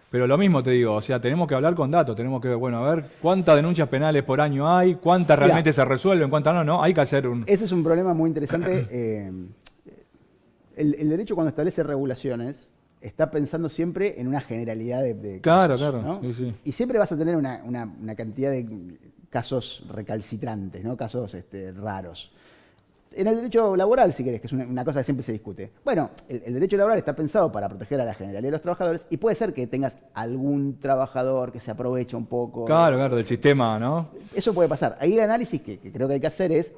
Pero lo mismo te digo, o sea, tenemos que hablar con datos, tenemos que, a ver cuántas denuncias penales por año hay, cuántas realmente se resuelven, cuántas no, hay que hacer un... Ese es un problema muy interesante. El derecho, cuando establece regulaciones, está pensando siempre en una generalidad de casos. Claro, ¿no? Sí. Y siempre vas a tener una cantidad de casos recalcitrantes, ¿no? Casos raros. En el derecho laboral, si querés, que es una cosa que siempre se discute. Bueno, el derecho laboral está pensado para proteger a la generalidad de los trabajadores y puede ser que tengas algún trabajador que se aproveche un poco. Claro, del sistema, ¿no? Eso puede pasar. Ahí el análisis que creo que hay que hacer es,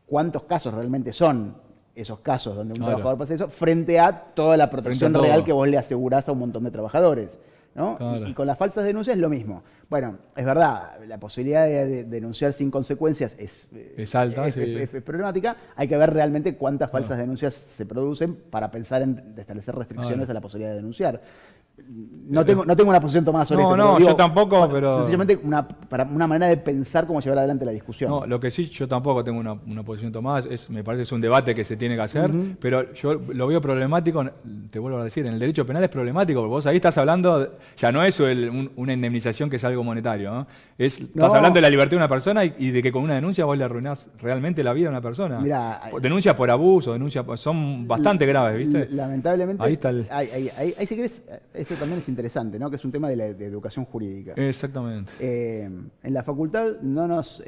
¿cuántos casos realmente son esos casos donde un trabajador pasa eso frente a toda la protección real que vos le asegurás a un montón de trabajadores? ¿No? Claro. Y con las falsas denuncias es lo mismo. Bueno, es verdad, la posibilidad de denunciar sin consecuencias es alta, es problemática. Hay que ver realmente cuántas falsas denuncias se producen para pensar en establecer restricciones a la posibilidad de denunciar. No tengo una posición tomada sobre esto. No, yo tampoco, pero... Sencillamente para una manera de pensar cómo llevar adelante la discusión. No, lo que sí, yo tampoco tengo una posición tomada, me parece que es un debate que se tiene que hacer, pero yo lo veo problemático, te vuelvo a decir, en el derecho penal es problemático, porque vos ahí estás hablando, ya no es una indemnización que es algo monetario, ¿no? Estás hablando de la libertad de una persona y de que con una denuncia vos le arruinás realmente la vida a una persona. Mirá, denuncias por abuso, son bastante graves, ¿viste? Lamentablemente, ahí está ahí si querés, eso también es interesante, ¿no? Que es un tema de educación jurídica. Exactamente. En la facultad no nos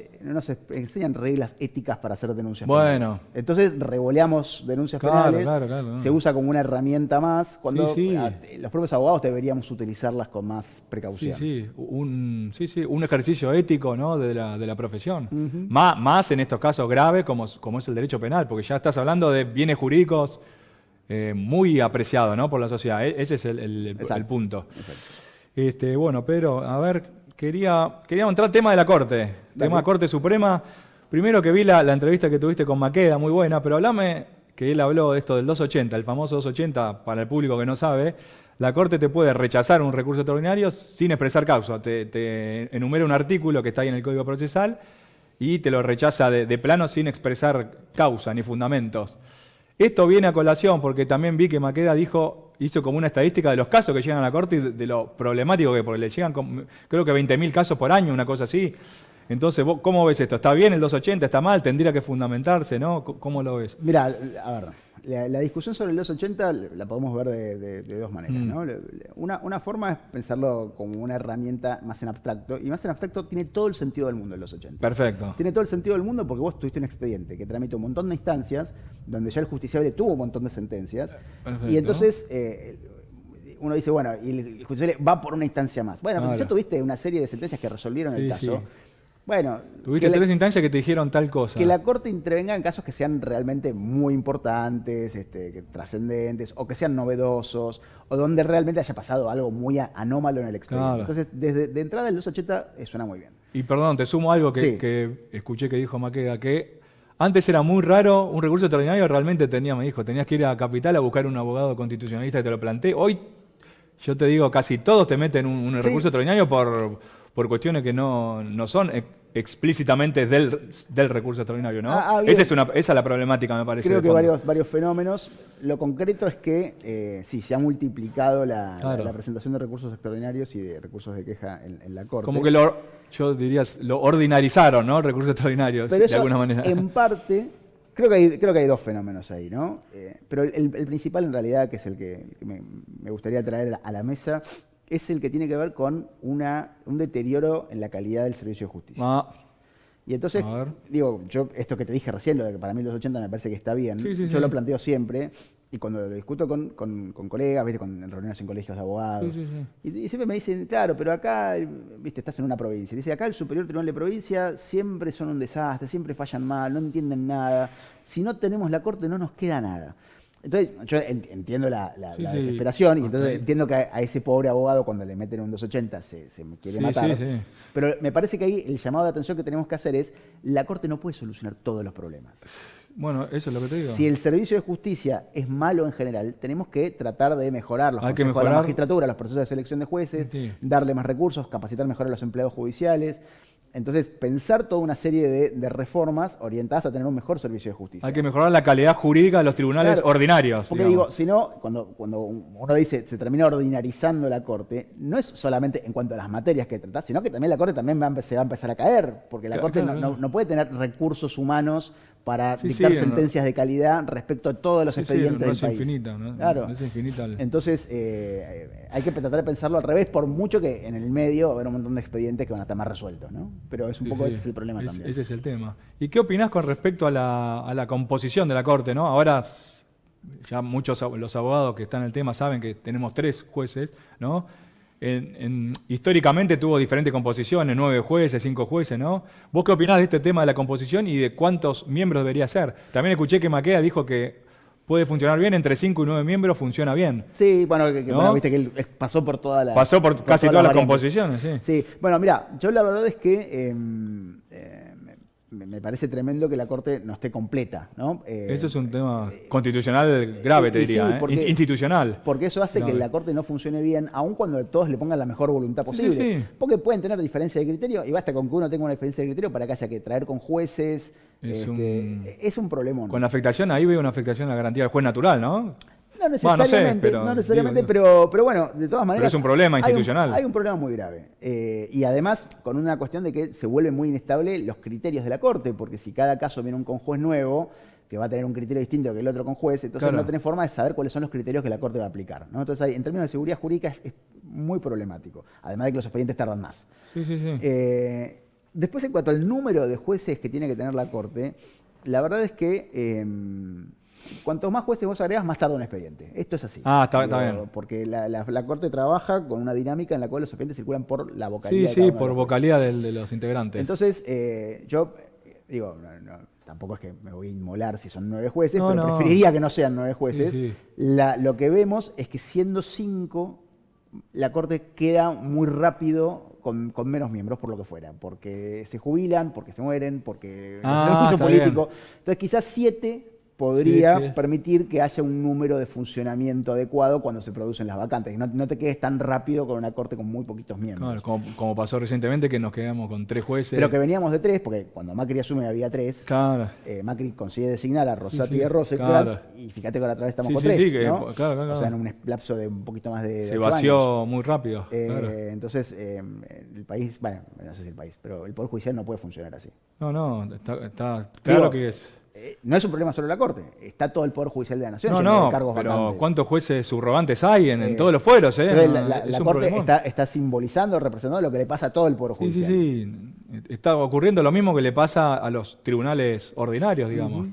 enseñan reglas éticas para hacer denuncias Bueno. penales. Entonces revoleamos denuncias Claro, penales, claro. se usa como una herramienta más, cuando Sí. los propios abogados deberíamos utilizarlas con más precaución. Sí, un ejercicio ético, ¿no? de la profesión. Ujú. Más en estos casos graves como es el derecho penal, porque ya estás hablando de bienes jurídicos muy apreciados, ¿no? por la sociedad. Ese es el Exacto, punto. exacto. Bueno, Pedro, a ver, queríamos entrar al tema de la Corte, tema de Corte Suprema. Primero que vi la entrevista que tuviste con Maqueda, muy buena, pero hablame que él habló de esto del 280, el famoso 280, para el público que no sabe. La Corte te puede rechazar un recurso extraordinario sin expresar causa. Te enumera un artículo que está ahí en el Código Procesal y te lo rechaza de plano sin expresar causa ni fundamentos. Esto viene a colación porque también vi que Maqueda hizo como una estadística de los casos que llegan a la Corte y de lo problemático que porque le llegan creo que 20.000 casos por año, una cosa así. Entonces, ¿vos cómo ves esto? ¿Está bien el 280? ¿Está mal? ¿Tendría que fundamentarse? ¿No? ¿Cómo lo ves? Mira, a ver, la discusión sobre el 280 la podemos ver de dos maneras, ¿no? Una forma es pensarlo como una herramienta más en abstracto, y más en abstracto tiene todo el sentido del mundo el 280. Perfecto. Tiene todo el sentido del mundo porque vos tuviste un expediente que tramitó un montón de instancias, donde ya el justiciable tuvo un montón de sentencias, Perfecto. y entonces uno dice, bueno, y el justiciable va por una instancia más. Bueno, pero si ya tuviste una serie de sentencias que resolvieron el caso, Sí. bueno... Tuviste 3 instancias que te dijeron tal cosa. Que la Corte intervenga en casos que sean realmente muy importantes, trascendentes, o que sean novedosos, o donde realmente haya pasado algo muy anómalo en el expediente. Claro. Entonces, de entrada el 280 suena muy bien. Y perdón, te sumo algo Sí. que escuché que dijo Maqueda, que antes era muy raro un recurso extraordinario, realmente me dijo, tenías que ir a Capital a buscar un abogado constitucionalista que te lo plantee. Hoy, yo te digo, casi todos te meten un Sí. recurso extraordinario por cuestiones que no son explícitamente del recurso extraordinario, ¿no? Esa es la problemática, me parece. Creo de que fondo. varios fenómenos. Lo concreto es que sí, se ha multiplicado Claro. la presentación de recursos extraordinarios y de recursos de queja en la Corte. Como que yo diría, lo ordinarizaron, ¿no? Recursos extraordinarios, Pero de eso, alguna manera. en parte, creo que hay dos fenómenos ahí, ¿no? Pero el principal, en realidad, que es el que me gustaría traer a la mesa, es el que tiene que ver con un deterioro en la calidad del servicio de justicia. Y entonces, A ver. digo, yo esto que te dije recién, lo de que para mí los 80 me parece que está bien, Sí, yo lo planteo siempre, y cuando lo discuto con colegas, ¿viste? En reuniones en colegios de abogados, Sí. y siempre me dicen, claro, pero acá, viste, estás en una provincia, dice, acá el Superior Tribunal de Provincia siempre son un desastre, siempre fallan mal, no entienden nada, si no tenemos la Corte no nos queda nada. Entonces, yo entiendo la desesperación, y entonces entiendo que a ese pobre abogado cuando le meten un 280 se quiere matar. Sí. Pero me parece que ahí el llamado de atención que tenemos que hacer es, la Corte no puede solucionar todos los problemas. Bueno, eso es lo que te digo. Si el servicio de justicia es malo en general, tenemos que tratar de mejorar los Hay que consejos de la mejorar. magistratura, los procesos de selección de jueces, Sí. darle más recursos, capacitar mejor a los empleados judiciales. Entonces, pensar toda una serie de reformas orientadas a tener un mejor servicio de justicia. Hay que mejorar la calidad jurídica de los tribunales Claro, ordinarios. Porque digamos. digo, si no, cuando uno dice se termina ordinarizando la Corte, no es solamente en cuanto a las materias que tratás, sino que también la Corte también se va a empezar a caer, porque la Claro, Corte claro. no puede tener recursos humanos para dictar no. sentencias de calidad respecto a todos los expedientes no del es país. infinita, ¿no? Claro. No es infinita. Entonces, hay que tratar de pensarlo al revés, por mucho que en el medio va a haber un montón de expedientes que van a estar más resueltos, ¿no? Pero es un poco ese es el problema también. Ese es el tema. ¿Y qué opinás con respecto a la composición de la Corte, ¿no? Ahora ya muchos los abogados que están en el tema saben que tenemos 3 jueces, ¿no? Históricamente tuvo diferentes composiciones, 9 jueces, 5 jueces, ¿no? ¿Vos qué opinás de este tema de la composición y de cuántos miembros debería ser? También escuché que Maqueda dijo que puede funcionar bien, entre 5 y 9 miembros funciona bien. Sí, bueno, ¿No? bueno, viste que él pasó por toda la... Pasó por casi todas las variantes. composiciones, sí. Sí, bueno, mira, yo la verdad es que me parece tremendo que la Corte no esté completa, ¿no? Eso es un tema constitucional grave, te y sí, diría, ¿eh? porque- Institucional. Porque eso hace que Grave. la Corte no funcione bien, aun cuando todos le pongan la mejor voluntad posible. sí. Porque pueden tener diferencia de criterio, y basta con que uno tenga una diferencia de criterio para que haya que traer con jueces. Es un problemón. Con la afectación, ahí veo una afectación a la garantía del juez natural, ¿no? No Bueno, no sé, necesariamente, pero, no necesariamente, digo, pero bueno, de todas maneras... es un problema hay institucional. Hay un problema muy grave. Y además, con una cuestión de que se vuelve muy inestable los criterios de la Corte, porque si cada caso viene un juez nuevo, que va a tener un criterio distinto que el otro con juez, entonces no tenés forma de saber cuáles son los criterios que la Corte va a aplicar, ¿no? Entonces, en términos de seguridad jurídica es muy problemático, además de que los expedientes tardan más. Después, en cuanto al número de jueces que tiene que tener la Corte, la verdad es que cuantos más jueces vos agregás, más tarda un expediente. Esto es así. Está bien. Porque la Corte trabaja con una dinámica en la cual los expedientes circulan por la vocalía. Sí, por vocalía de los integrantes. Entonces, yo digo, tampoco es que me voy a inmolar si son 9 jueces, pero preferiría que no sean 9 jueces. Lo que vemos es que siendo 5, la Corte queda muy rápido con menos miembros, por lo que fuera. Porque se jubilan, porque se mueren, porque es un juicio político. Bien. Entonces, quizás 7 podría permitir que haya un número de funcionamiento adecuado cuando se producen las vacantes. Y no te quedes tan rápido con una Corte con muy poquitos miembros. Claro, como pasó recientemente, que nos quedamos con 3 jueces. Pero que veníamos de 3, porque cuando Macri asume había 3. Claro. Macri consigue designar a Rosati y a Rosenkrantz, y fíjate que ahora otra vez estamos con 3, ¿no? Claro. O sea, en un lapso de un poquito más de se 8 vació años. Muy rápido. Entonces, el país, bueno, no sé si el país, pero el Poder Judicial no puede funcionar así. Está claro que es... No es un problema solo de la Corte, está todo el Poder Judicial de la Nación. De cargos vacantes. ¿Cuántos jueces subrogantes hay en todos los fueros? La Corte está simbolizando, representando lo que le pasa a todo el Poder Judicial. Sí. Está ocurriendo lo mismo que le pasa a los tribunales ordinarios, digamos.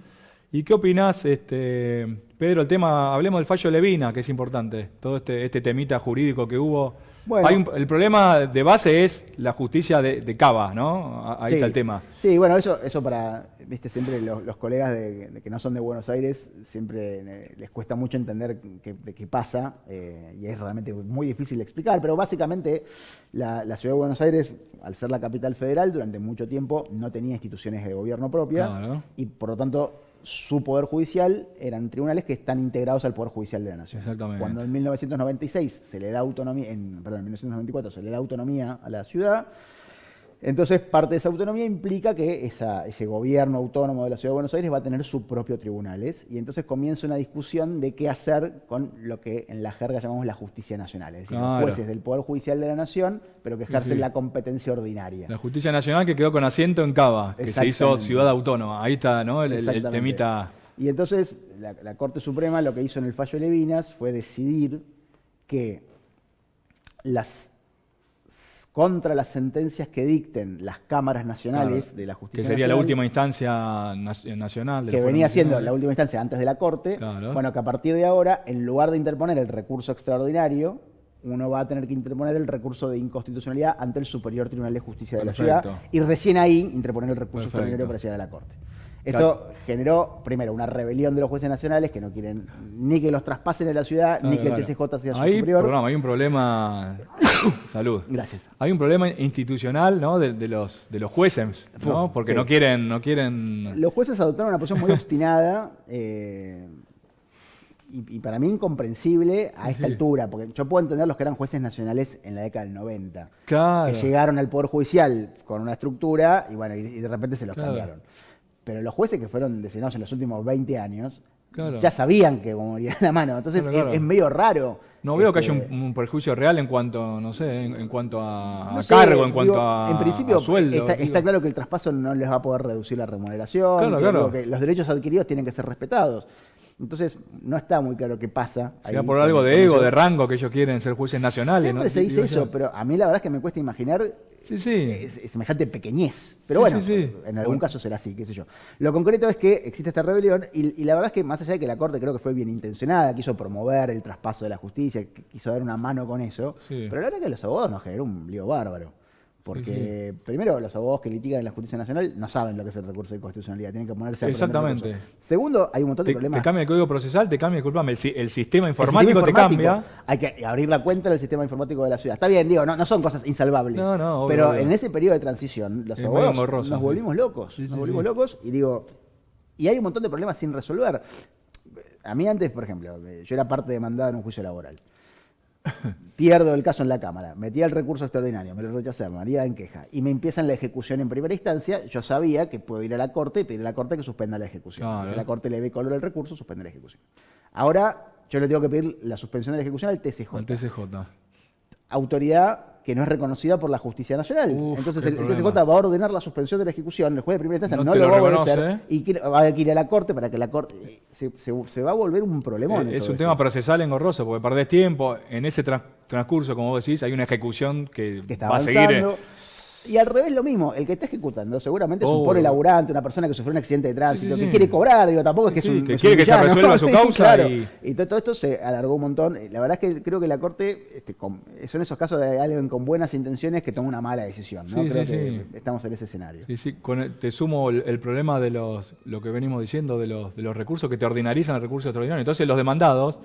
¿Y qué opinás, Pedro, el tema, hablemos del fallo Levina, que es importante, todo este temita jurídico que hubo? Bueno, el problema de base es la justicia de Cava, ¿no? Ahí está el tema. Sí, bueno, eso para, viste, siempre los colegas de que no son de Buenos Aires, siempre les cuesta mucho entender de qué pasa, y es realmente muy difícil de explicar, pero básicamente la Ciudad de Buenos Aires, al ser la capital federal, durante mucho tiempo no tenía instituciones de gobierno propias, y por lo tanto su Poder Judicial eran tribunales que están integrados al Poder Judicial de la Nación. Exactamente. Cuando en 1996 se le da autonomía, en 1994 se le da autonomía a la ciudad, entonces parte de esa autonomía implica que ese gobierno autónomo de la Ciudad de Buenos Aires va a tener sus propios tribunales, y entonces comienza una discusión de qué hacer con lo que en la jerga llamamos la justicia nacional, es decir, los jueces del Poder Judicial de la Nación, pero que ejercen la competencia ordinaria. La justicia nacional que quedó con asiento en Cava, que se hizo ciudad autónoma. Ahí está, ¿no? El temita. Y entonces la Corte Suprema lo que hizo en el fallo Levinas fue decidir que contra las sentencias que dicten las cámaras nacionales de la justicia que sería nacional, la última instancia nacional. Que venía siendo la última instancia antes de la Corte. Bueno, que a partir de ahora, en lugar de interponer el recurso extraordinario, uno va a tener que interponer el recurso de inconstitucionalidad ante el Superior Tribunal de Justicia de la Ciudad, y recién ahí interponer el recurso extraordinario para llegar a la Corte. Esto generó, primero, una rebelión de los jueces nacionales que no quieren ni que los traspasen a la ciudad, ni que el TCJ sea su superior. Hay un problema... Salud. Gracias. Hay un problema institucional, ¿no? de los jueces, ¿no? Porque no quieren... Los jueces adoptaron una posición muy obstinada y para mí incomprensible a esta altura, porque yo puedo entender los que eran jueces nacionales en la década del 90, que llegaron al Poder Judicial con una estructura y bueno, y de repente se los cambiaron. Pero los jueces que fueron designados en los últimos 20 años ya sabían que morían la mano. Entonces es medio raro. No veo que haya un perjuicio real en cuanto, no sé, en cuanto a cargo, en cuanto a en principio, sueldo. Está claro que el traspaso no les va a poder reducir la remuneración. Que los derechos adquiridos tienen que ser respetados. Entonces, no está muy claro qué pasa. Será por algo de ego, de rango, que ellos quieren ser jueces nacionales. Siempre se dice eso, pero a mí la verdad es que me cuesta imaginar semejante pequeñez. Pero bueno, en algún caso será así, qué sé yo. Lo concreto es que existe esta rebelión y la verdad es que más allá de que la Corte creo que fue bien intencionada, quiso promover el traspaso de la justicia, quiso dar una mano con eso, pero la verdad es que los abogados nos generó un lío bárbaro. Porque primero los abogados que litigan en la justicia nacional no saben lo que es el recurso de inconstitucionalidad, tienen que ponerse a Exactamente. Segundo, hay un montón de problemas. Te cambia el código procesal, te cambia, disculpame, el sistema informático te cambia. Hay que abrir la cuenta del sistema informático de la ciudad. Está bien, digo, no son cosas insalvables. Pero en ese periodo de transición, los abogados nos volvimos locos. Nos volvimos locos y hay un montón de problemas sin resolver. A mí antes, por ejemplo, yo era parte demandada en un juicio laboral. Pierdo el caso en la Cámara, metía el recurso extraordinario, me lo rechazaban, haría en queja y me empiezan la ejecución en primera instancia. Yo sabía que puedo ir a la Corte y pedir a la Corte que suspenda la ejecución. Si la Corte le ve color al recurso, suspende la ejecución. Ahora yo le tengo que pedir la suspensión de la ejecución al TCJ. Al TCJ. autoridad que no es reconocida por la justicia nacional. Entonces qué el TSJ problema. va a ordenar la suspensión de la ejecución, el juez de primera instancia No no te lo lo va a reconoce, obedecer y va a ir a la corte para que la corte se va a volver un problemón. Es todo un esto. tema procesal engorroso, porque perdés tiempo. En ese transcurso, como vos decís, hay una ejecución que está va a seguir. avanzando. Y al revés lo mismo, el que está ejecutando seguramente es un Oh. pobre laburante, una persona que sufrió un accidente de tránsito, Sí, que sí. quiere cobrar, digo, tampoco es que Sí, es un que es un quiere que se villano. resuelva su Sí, causa claro. y- Y todo esto se alargó un montón. La verdad es que creo que la Corte son esos casos de alguien con buenas intenciones que toma una mala decisión, ¿no? Sí, Creo sí, que sí. estamos en ese escenario. Sí, sí, te sumo el problema de lo que venimos diciendo, de los recursos que te ordinarizan el recurso extraordinario. Entonces los demandados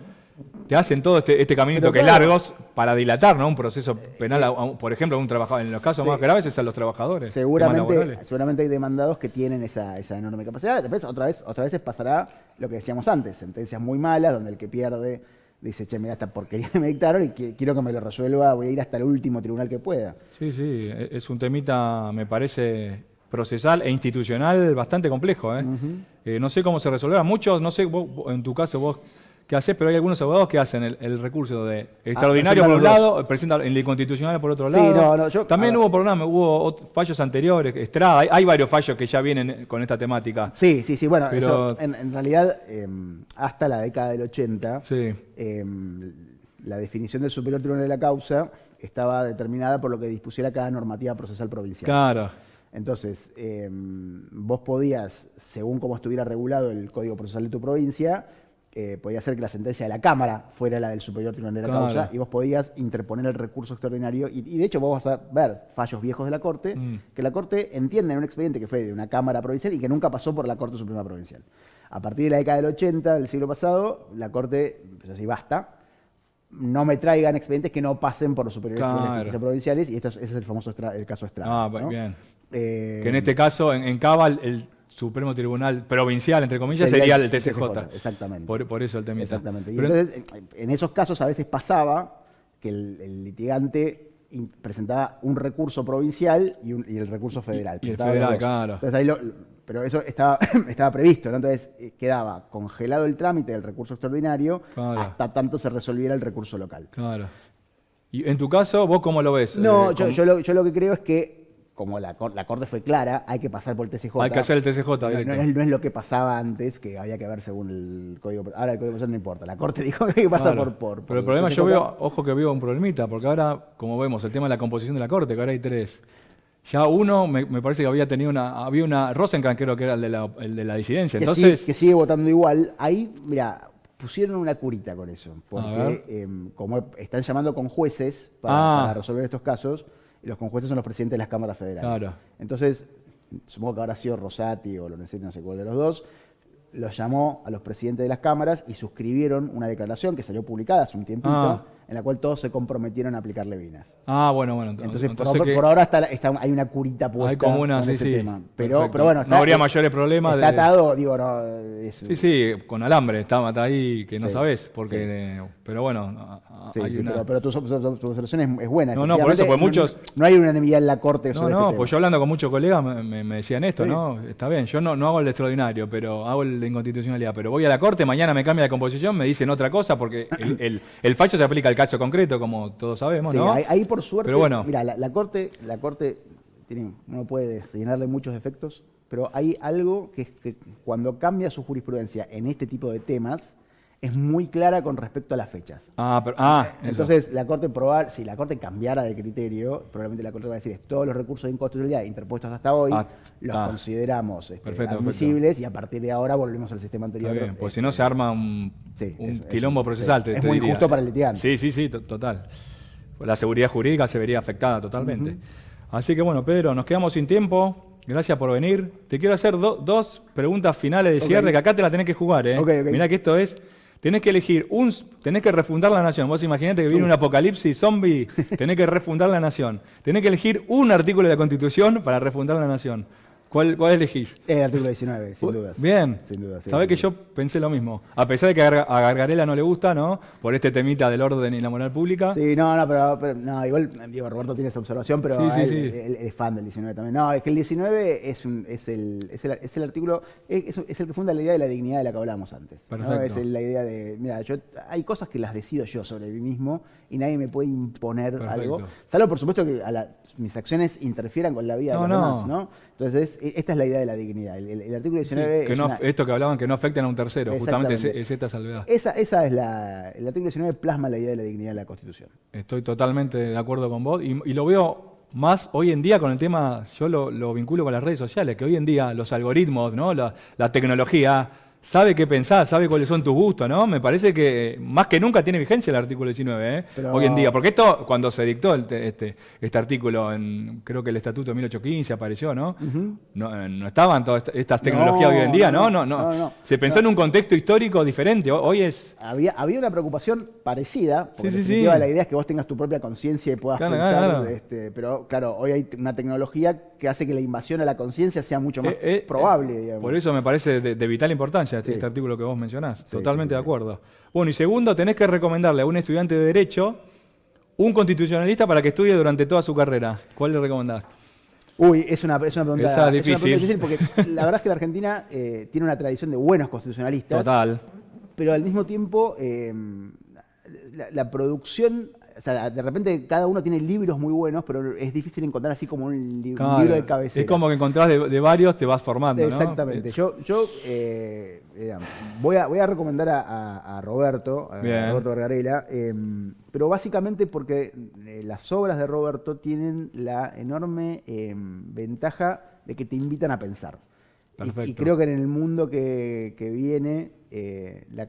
te hacen todo este caminito Pero que es claro. largos para dilatar, ¿no? Un proceso penal, por ejemplo, a un trabajador. En los casos Sí. más graves es a los trabajadores. temas Seguramente laborales. hay demandados que tienen esa enorme capacidad. Después, otras veces pasará lo que decíamos antes, sentencias muy malas, donde el que pierde dice, che, mira, esta porquería que me dictaron y quiero que me lo resuelva, voy a ir hasta el último tribunal que pueda. Sí, sí, es un temita, me parece, procesal e institucional bastante complejo, ¿eh? No sé cómo se resolverá. Muchos, no sé, en tu caso, vos qué hacés, pero hay algunos abogados que hacen el recurso de extraordinario por un presentan los lado, presentan el inconstitucional por otro Sí, lado. yo- También a ver. hubo fallos anteriores, Estrada, hay varios fallos que ya vienen con esta temática. Sí, bueno, Pero- eso, en realidad, hasta la década del 80, Sí, la definición del superior tribunal de la causa estaba determinada por lo que dispusiera cada normativa procesal provincial. claro. Entonces, vos podías, según cómo estuviera regulado el Código Procesal de tu provincia, podía ser que la sentencia de la Cámara fuera la del Superior Tribunal de la Claro. Causa y vos podías interponer el recurso extraordinario. Y de hecho vos vas a ver fallos viejos de la Corte, que la Corte entiende en un expediente que fue de una Cámara Provincial y que nunca pasó por la Corte Suprema Provincial. A partir de la década del 80 del siglo pasado, la Corte empezó a decir, basta, no me traigan expedientes que no pasen por los superiores Claro. tribunales de justicia provinciales, y ese es el famoso el caso Estrada. Ah, ¿no? bien. Eh, Que en este caso, en Cava, el Supremo Tribunal Provincial, entre comillas, Sería sería el el TCJ. exactamente. Por eso el temita. Exactamente. Y Pero- entonces, en esos casos a veces pasaba que el litigante presentaba un recurso provincial y el recurso federal. Y el Presentaba federal, los dos. claro. Entonces pero eso estaba, estaba previsto, ¿no? Entonces quedaba congelado el trámite del recurso extraordinario Claro. hasta tanto se resolviera el recurso local. Claro. Y en tu caso, ¿vos cómo lo ves? No, ¿Cómo- yo lo que creo es que, como la Corte fue clara, hay que pasar por el TCJ. Hay que hacer el TCJ No, directo. no es lo que pasaba antes, que había que ver según el código. Ahora el código procesal no importa. La Corte dijo que hay que pasar Claro. por Pero el problema TCJ. yo veo, ojo que veo un problemita, porque ahora, como vemos, el tema de la composición de la Corte, que ahora hay tres. Ya uno, me parece que había una Rosenkrantz, creo que era el de la disidencia. que, Entonces, que sigue votando igual. Ahí, mira, pusieron una curita con eso. ver. Porque como están llamando con jueces Ah. para resolver estos casos, y los conjueces son los presidentes de las cámaras federales. Claro. Entonces, supongo que habrá sido Rosati o Lorenzetti, no sé cuál de los dos, los llamó a los presidentes de las cámaras y suscribieron una declaración que salió publicada hace un tiempito, Ah. en la cual todos se comprometieron a aplicar levinas. bueno. Entonces, entonces que por ahora hay una curita puesta hay como una, con sí, ese sí. tema. Perfecto. Pero bueno, no habría mayores problemas está de... atado, digo, no, Sí, sí, con alambre, está ahí que no Sí, sabés, porque... Pero bueno, Sí, hay sí, una... pero tu solución es buena. No, por eso, efectivamente. pues muchos- No hay unanimidad en la Corte sobre este tema. pues yo hablando con muchos colegas me decían esto, Sí. ¿no? Está bien, yo no hago el extraordinario, pero hago el de inconstitucionalidad, pero voy a la Corte, mañana me cambia la composición, me dicen otra cosa, porque el fallo se aplica al caso concreto, como todos sabemos, Sí, ¿no? ahí por suerte, Pero bueno. mira, la Corte tiene, uno puede señalarle muchos defectos, pero hay algo que es que cuando cambia su jurisprudencia en este tipo de temas, es muy clara con respecto a las fechas. Eso. Entonces, si la Corte cambiara de criterio, probablemente la Corte va a decir, todos los recursos de inconstitucionalidad interpuestos hasta hoy los consideramos Perfecto, admisibles y a partir de ahora volvemos al sistema anterior. Está bien, pues si no se arma un Sí, quilombo procesal. sí. te Es muy diría. injusto para el litigante. Sí, total. La seguridad jurídica se vería afectada totalmente. Así que bueno, Pedro, nos quedamos sin tiempo. Gracias por venir. Te quiero hacer dos preguntas finales de cierre, Ok. que acá te la tenés que jugar, ¿eh? Ok. Mirá que esto es... Tenés que elegir tenés que refundar la nación. Vos imaginate que viene un apocalipsis zombie, tenés que refundar la nación. Tenés que elegir un artículo de la Constitución para refundar la nación. ¿Cuál elegís? El artículo 19, sin dudas. Bien. Sin dudas. Sí, Sabés que sin yo pensé lo mismo. A pesar de que a Gargarella no le gusta, ¿no? Por este temita del orden y la moral pública. Sí, no, pero no, igual, digo, Roberto tiene esa observación, pero él es fan del 19 también. No, es que el 19 es el artículo, es el que funda la idea de la dignidad de la que hablábamos antes. Perfecto. ¿No? Es la idea de, mira, hay cosas que las decido yo sobre mí mismo y nadie me puede imponer algo. Salvo, por supuesto, que mis acciones interfieran con la vida de los demás, ¿no? Entonces, esta es la idea de la dignidad. El artículo 19 sí, esto que hablaban, que no afecten a un tercero, justamente es esta salvedad. Esa es el artículo 19 plasma la idea de la dignidad de la Constitución. Estoy totalmente de acuerdo con vos y lo veo más hoy en día con el tema, yo lo vinculo con las redes sociales, que hoy en día los algoritmos, ¿no? la tecnología sabe qué pensar, sabe cuáles son tus gustos, ¿no? Me parece que más que nunca tiene vigencia el artículo 19, hoy en día. Porque esto, cuando se dictó este artículo, creo que el Estatuto de 1815 apareció, ¿no? No estaban todas estas tecnologías hoy en día, ¿no? Se pensó en un contexto histórico diferente. Hoy es... Había una preocupación parecida, porque en definitiva la idea es que vos tengas tu propia conciencia y puedas pensar. Pero claro, hoy hay una tecnología que hace que la invasión a la conciencia sea mucho más probable, digamos. Por eso me parece de vital importancia este artículo que vos mencionás. Totalmente de acuerdo. Bueno, y segundo, tenés que recomendarle a un estudiante de Derecho un constitucionalista para que estudie durante toda su carrera. ¿Cuál le recomendás? Uy, es una pregunta, Esa es difícil. Porque la verdad es que la Argentina tiene una tradición de buenos constitucionalistas. Total. Pero al mismo tiempo, la producción... O sea, de repente cada uno tiene libros muy buenos, pero es difícil encontrar así como un libro de cabecera. Es como que encontrás de varios, te vas formando, ¿no? Exactamente. Yo voy a recomendar a Roberto, Roberto Gargarella, pero básicamente porque las obras de Roberto tienen la enorme ventaja de que te invitan a pensar. Y creo que en el mundo que viene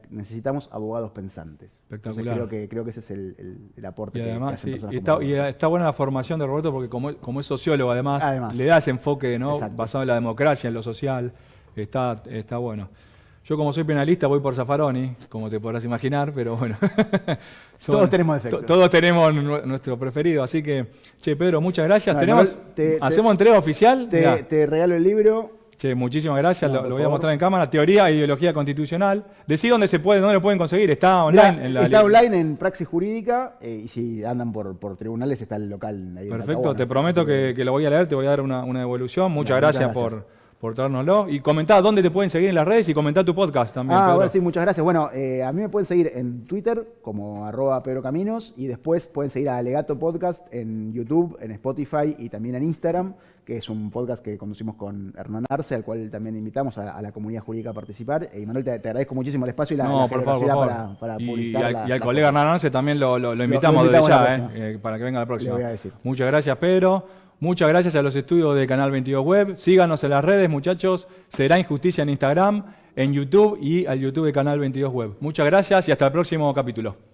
necesitamos abogados pensantes. Espectacular. Entonces, creo que ese es el aporte y además, que hacen personas está buena la formación de Roberto porque como es sociólogo, además le da ese enfoque, ¿no? Basado en la democracia, en lo social. Está bueno. Yo, como soy penalista, voy por Zaffaroni, como te podrás imaginar, pero bueno. Todos tenemos defectos. Todos tenemos nuestro preferido. Así que, Pedro, muchas gracias. ¿Hacemos entrega oficial? Te regalo el libro. Muchísimas gracias, lo voy a mostrar en cámara. Teoría e ideología constitucional. Decí dónde lo pueden conseguir. Está online. Está online en Praxis Jurídica y si andan por tribunales está el local ahí. Perfecto, te prometo que lo voy a leer, te voy a dar una devolución. Muchas gracias por traérnoslo. Y comentá dónde te pueden seguir en las redes y comentá tu podcast también, Pedro. Bueno, sí, muchas gracias. Bueno, a mí me pueden seguir en Twitter como @PedroCaminos y después pueden seguir a Alegato Podcast en YouTube, en Spotify y también en Instagram, que es un podcast que conducimos con Hernán Arce, al cual también invitamos a la comunidad jurídica a participar. Y Manuel, te agradezco muchísimo el espacio y la generosidad para publicar. Y al colega Hernán Arce también lo invitamos desde ya, para que venga la próxima. Le voy a decir. Muchas gracias, Pedro. Muchas gracias a los estudios de Canal 22 Web. Síganos en las redes, muchachos. Será Injusticia en Instagram, en YouTube y al YouTube de Canal 22 Web. Muchas gracias y hasta el próximo capítulo.